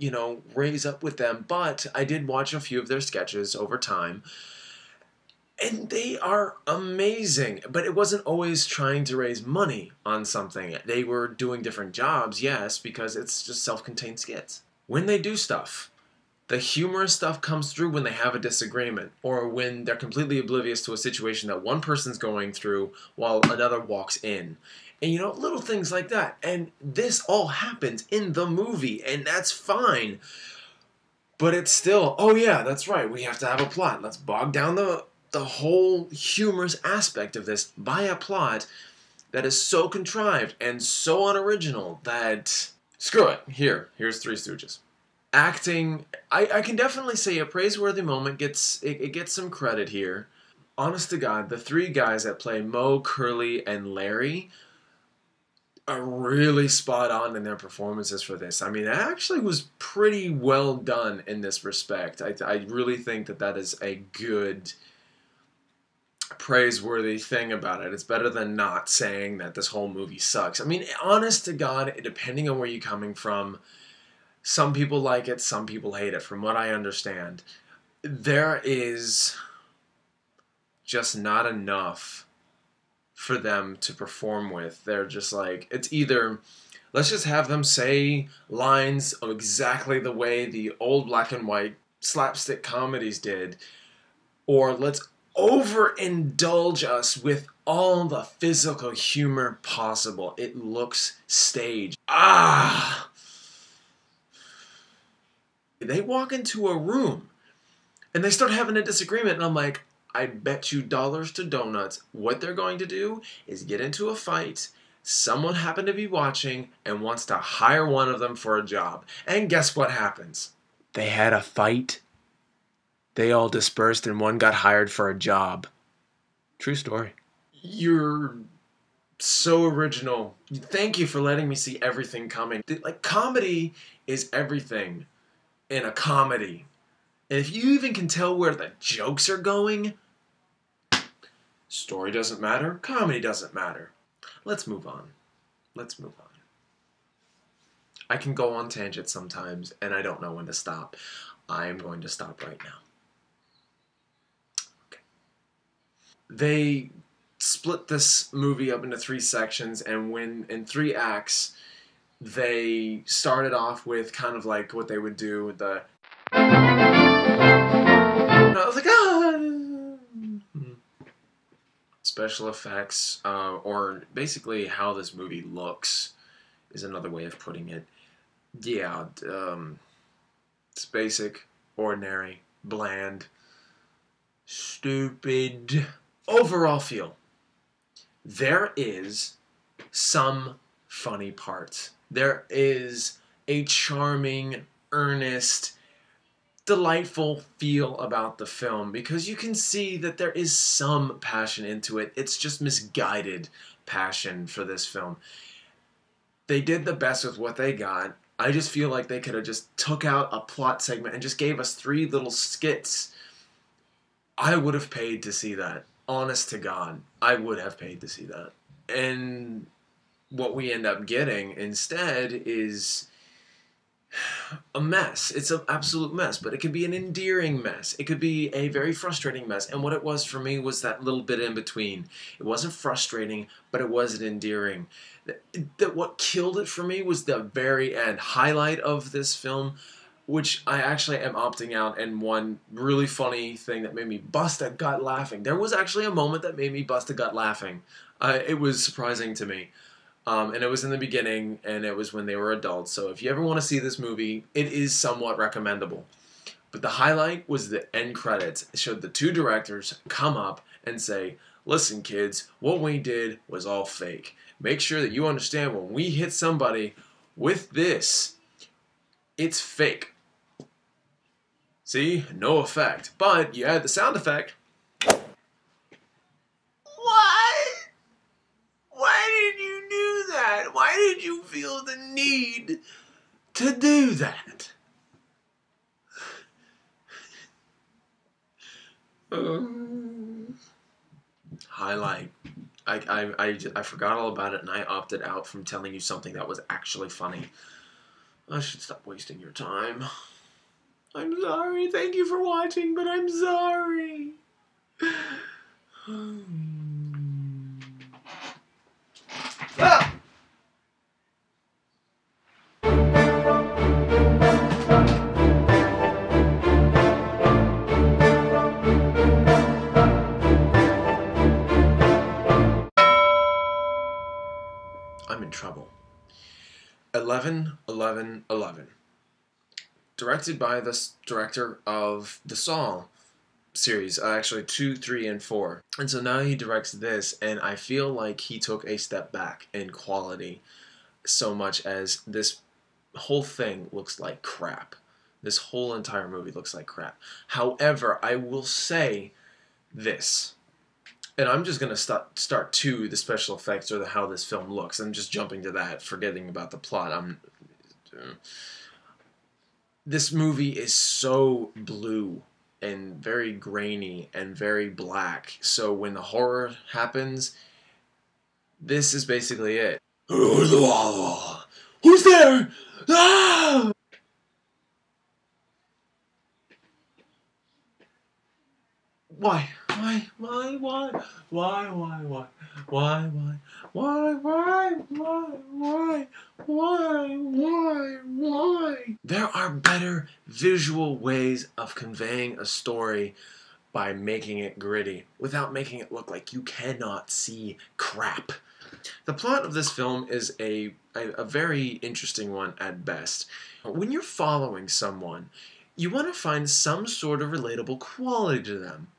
raise up with them, but I did watch a few of their sketches over time. And they are amazing, but it wasn't always trying to raise money on something. They were doing different jobs, yes, because it's just self-contained skits. When they do stuff, the humorous stuff comes through when they have a disagreement, or when they're completely oblivious to a situation that one person's going through while another walks in. And little things like that. And this all happens in the movie, and that's fine. But it's still, oh yeah, that's right, we have to have a plot. Let's bog down the whole humorous aspect of this by a plot that is so contrived and so unoriginal that, screw it, here's Three Stooges. Acting, I can definitely say a praiseworthy moment, gets some credit here. Honest to God, the three guys that play Moe, Curly, and Larry are really spot on in their performances for this. I mean, it actually was pretty well done in this respect. I really think that is a good, praiseworthy thing about it. It's better than not saying that this whole movie sucks. I mean, honest to God, depending on where you're coming from, some people like it, some people hate it. From what I understand, there is just not enough for them to perform with. They're just like, it's either let's just have them say lines exactly the way the old black and white slapstick comedies did, or let's overindulge us with all the physical humor possible. It looks staged. They walk into a room and they start having a disagreement, and I'm like, I bet you dollars to donuts what they're going to do is get into a fight, Someone happened to be watching and wants to hire one of them for a job. And guess what happens? They had a fight. They all dispersed and one got hired for a job. True story. You're so original. Thank you for letting me see everything coming. Like, comedy is everything in a comedy. And if you even can tell where the jokes are going, story doesn't matter, comedy doesn't matter. Let's move on. Let's move on. I can go on tangents sometimes, and I don't know when to stop. I am going to stop right now. Okay. They split this movie up into 3 sections, and when in 3 acts, they started off with kind of like what they would do with the... I was like, special effects, or basically how this movie looks is another way of putting it. Yeah, it's basic, ordinary, bland, stupid. Overall feel. There is some funny parts. There is a charming, earnest, delightful feel about the film because you can see that there is some passion into it. It's just misguided passion for this film. They did the best with what they got. I just feel like they could have just took out a plot segment and just gave us 3 little skits. I would have paid to see that. Honest to God, I would have paid to see that. And what we end up getting instead is a mess. It's an absolute mess, but it could be an endearing mess. It could be a very frustrating mess. And what it was for me was that little bit in between. It wasn't frustrating, but it wasn't endearing. What killed it for me was the very end highlight of this film, which I actually am opting out, and one really funny thing that made me bust a gut laughing. There was actually a moment that made me bust a gut laughing. It was surprising to me. And it was in the beginning, and it was when they were adults. So if you ever want to see this movie, it is somewhat recommendable. But the highlight was the end credits. It showed the 2 directors come up and say, listen kids, what we did was all fake. Make sure that you understand when we hit somebody with this, it's fake. See? No effect. But you add the sound effect. Why did you do that? Why did you feel the need to do that? Highlight. I forgot all about it and I opted out from telling you something that was actually funny. I should stop wasting your time. I'm sorry. Thank you for watching, but I'm sorry. Ah! I'm in trouble. 11-11-11. Directed by the director of the Saw series, actually 2, 3, and 4. And so now he directs this, and I feel like he took a step back in quality so much as this whole thing looks like crap. This whole entire movie looks like crap. However, I will say this. And I'm just going to start to the special effects or how this film looks. I'm just jumping to that, forgetting about the plot. This movie is so blue and very grainy and very black. So when the horror happens, this is basically it. Who's there? Ah! Why? There are better visual ways of conveying a story by making it gritty, without making it look like you cannot see crap. The plot of this film is a very interesting one at best. When you're following someone, you want to find some sort of relatable quality to them.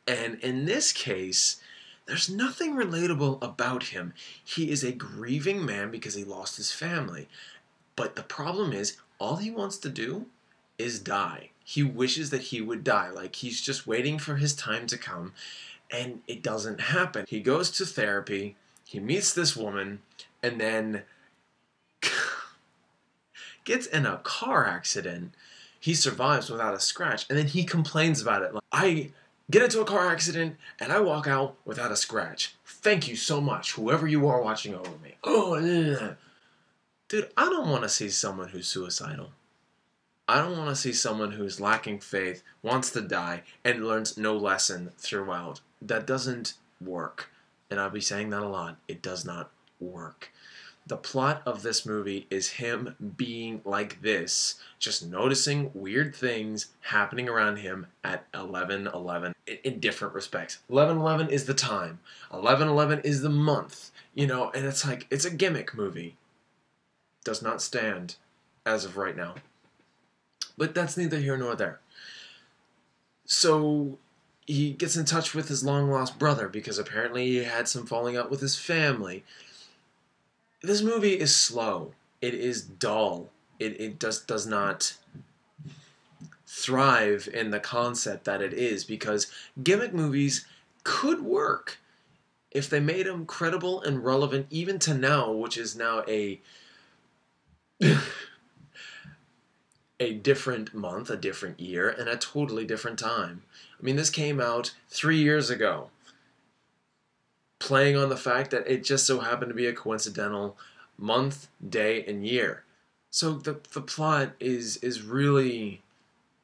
And in this case, There's nothing relatable about him. He is a grieving man because he lost his family. But the problem is, all he wants to do is die. He wishes that he would die. Like, he's just waiting for his time to come, and it doesn't happen. He goes to therapy, he meets this woman, and then gets in a car accident. He survives without a scratch, and then he complains about it. Like, I get into a car accident, and I walk out without a scratch. Thank you so much, whoever you are watching over me. Oh, yeah. Dude, I don't want to see someone who's suicidal. I don't want to see someone who's lacking faith, wants to die, and learns no lesson throughout. That doesn't work. And I'll be saying that a lot. It does not work. The plot of this movie is him being like this, just noticing weird things happening around him at 11/11 in different respects. 11/11 is the time. 11/11 is the month. You know, and it's like, it's a gimmick movie. Does not stand as of right now. But that's neither here nor there. So he gets in touch with his long-lost brother because apparently he had some falling out with his family. This movie is slow. It is dull. It does not thrive in the concept that it is, because gimmick movies could work if they made them credible and relevant even to now, which is now a different month, a different year, and a totally different time. I mean, this came out 3 years ago, playing on the fact that it just so happened to be a coincidental month, day, and year. So the plot is really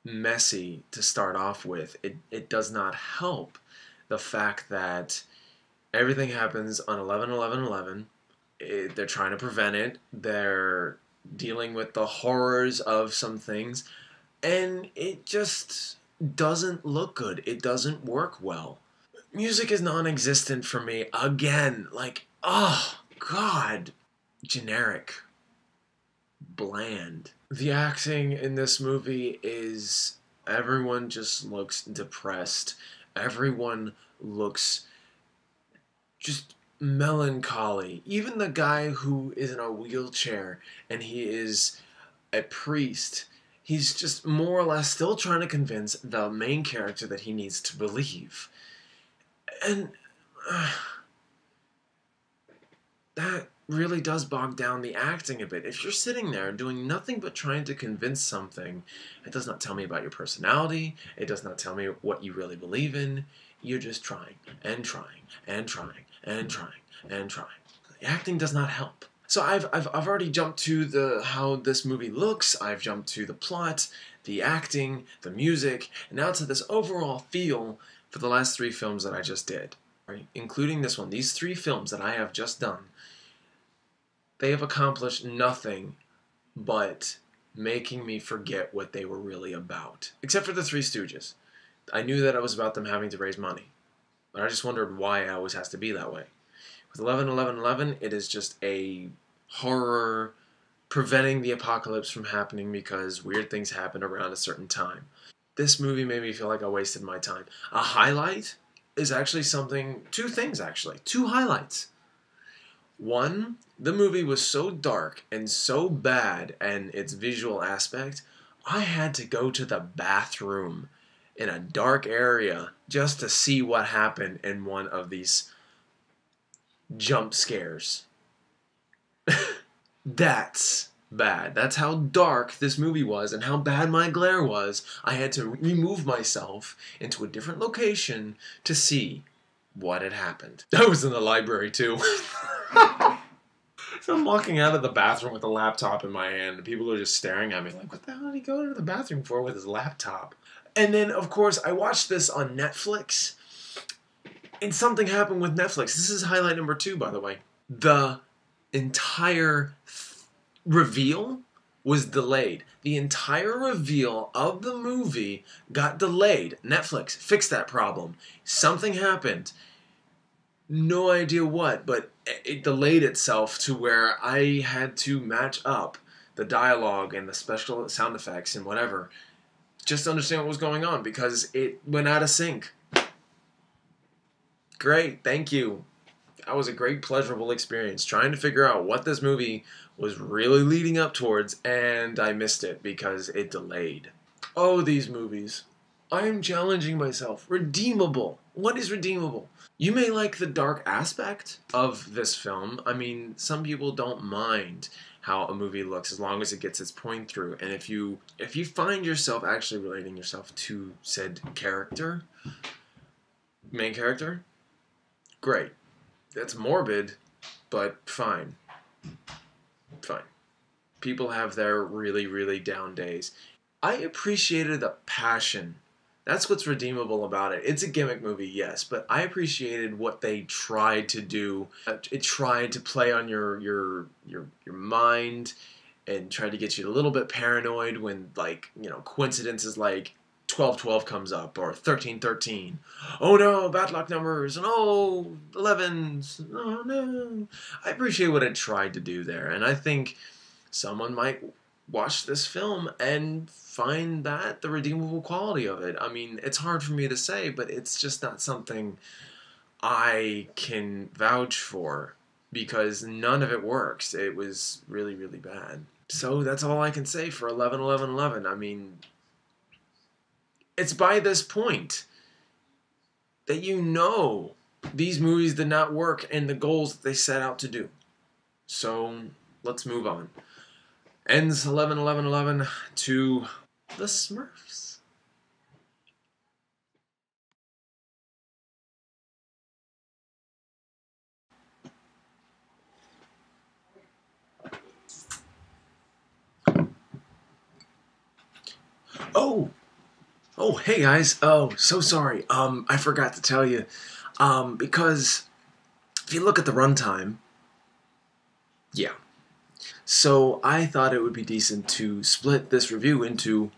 messy to start off with. It does not help the fact that everything happens on 11/11/11. They're trying to prevent it. They're dealing with the horrors of some things, and it just doesn't look good. It doesn't work well. Music is non-existent for me again. Like, oh god, generic, bland. The acting in this movie is, everyone just looks depressed. Everyone looks just melancholy. Even the guy who is in a wheelchair and he is a priest, he's just more or less still trying to convince the main character that he needs to believe. And that really does bog down the acting a bit. If you're sitting there doing nothing but trying to convince something, it does not tell me about your personality, it does not tell me what you really believe in. You're just trying and trying and trying and trying and trying. The acting does not help. So I've already jumped to how this movie looks. I've jumped to the plot, the acting, the music, and now to this overall feel for the last 3 films that I just did, right? Including this one. These 3 films that I have just done, they have accomplished nothing but making me forget what they were really about. Except for the Three Stooges. I knew that it was about them having to raise money, but I just wondered why it always has to be that way. With 11/11/11, it is just a horror preventing the apocalypse from happening because weird things happen around a certain time. This movie made me feel like I wasted my time. A highlight is actually something, 2 things actually, 2 highlights. One, the movie was so dark and so bad in its visual aspect, I had to go to the bathroom in a dark area just to see what happened in one of these jump scares. That's bad. That's how dark this movie was and how bad my glare was. I had to remove myself into a different location to see what had happened. I was in the library too. So I'm walking out of the bathroom with a laptop in my hand and people are just staring at me like, what the hell did he go to the bathroom for with his laptop? And then, of course, I watched this on Netflix, and something happened with Netflix. This is highlight number 2, by the way. The entire reveal was delayed. The entire reveal of the movie got delayed. Netflix, fix that problem. Something happened. No idea what, but it delayed itself to where I had to match up the dialogue and the special sound effects and whatever just to understand what was going on because it went out of sync. Great, thank you. That was a great, pleasurable experience trying to figure out what this movie was really leading up towards, and I missed it because it delayed. Oh, these movies. I am challenging myself. Redeemable. What is redeemable? You may like the dark aspect of this film. I mean, some people don't mind how a movie looks as long as it gets its point through. And if you find yourself actually relating yourself to said character, main character, great. That's morbid, but fine. Fine. People have their really, really down days. I appreciated the passion. That's what's redeemable about it. It's a gimmick movie, yes, but I appreciated what they tried to do. It tried to play on your mind and tried to get you a little bit paranoid when, like, you know, coincidences like 12-12 comes up or 13-13. Oh no, bad luck numbers, and oh, 11s. Oh no. I appreciate what it tried to do there, and I think someone might watch this film and find that the redeemable quality of it. I mean, it's hard for me to say, but it's just not something I can vouch for because none of it works. It was really, really bad. So that's all I can say for 11-11-11. I mean, it's by this point that you know these movies did not work in the goals that they set out to do. So let's move on. Ends 11-11-11 to the Smurfs. Oh, hey guys. Oh, so sorry. I forgot to tell you. Because if you look at the runtime, yeah. So I thought it would be decent to split this review into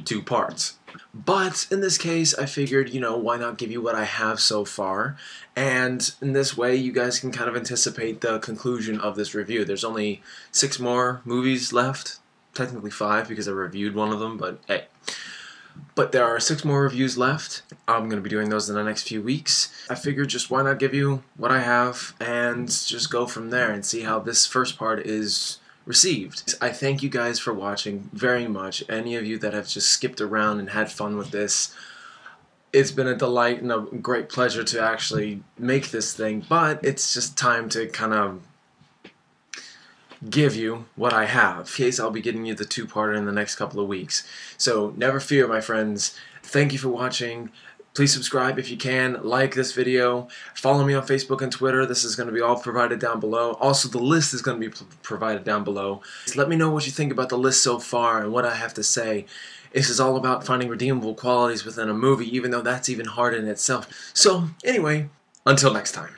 2 parts. But in this case, I figured, you know, why not give you what I have so far? And in this way, you guys can kind of anticipate the conclusion of this review. There's only 6 more movies left. Technically 5 because I reviewed one of them, but hey. But there are 6 more reviews left. I'm going to be doing those in the next few weeks. I figured just why not give you what I have and just go from there and see how this first part is received. I thank you guys for watching very much. Any of you that have just skipped around and had fun with this, it's been a delight and a great pleasure to actually make this thing, but it's just time to kind of give you what I have. In case I'll be getting you the 2-parter in the next couple of weeks. So never fear, my friends. Thank you for watching. Please subscribe if you can. Like this video. Follow me on Facebook and Twitter. This is going to be all provided down below. Also, the list is going to be provided down below. Just let me know what you think about the list so far and what I have to say. This is all about finding redeemable qualities within a movie, even though that's even hard in itself. So, anyway, until next time.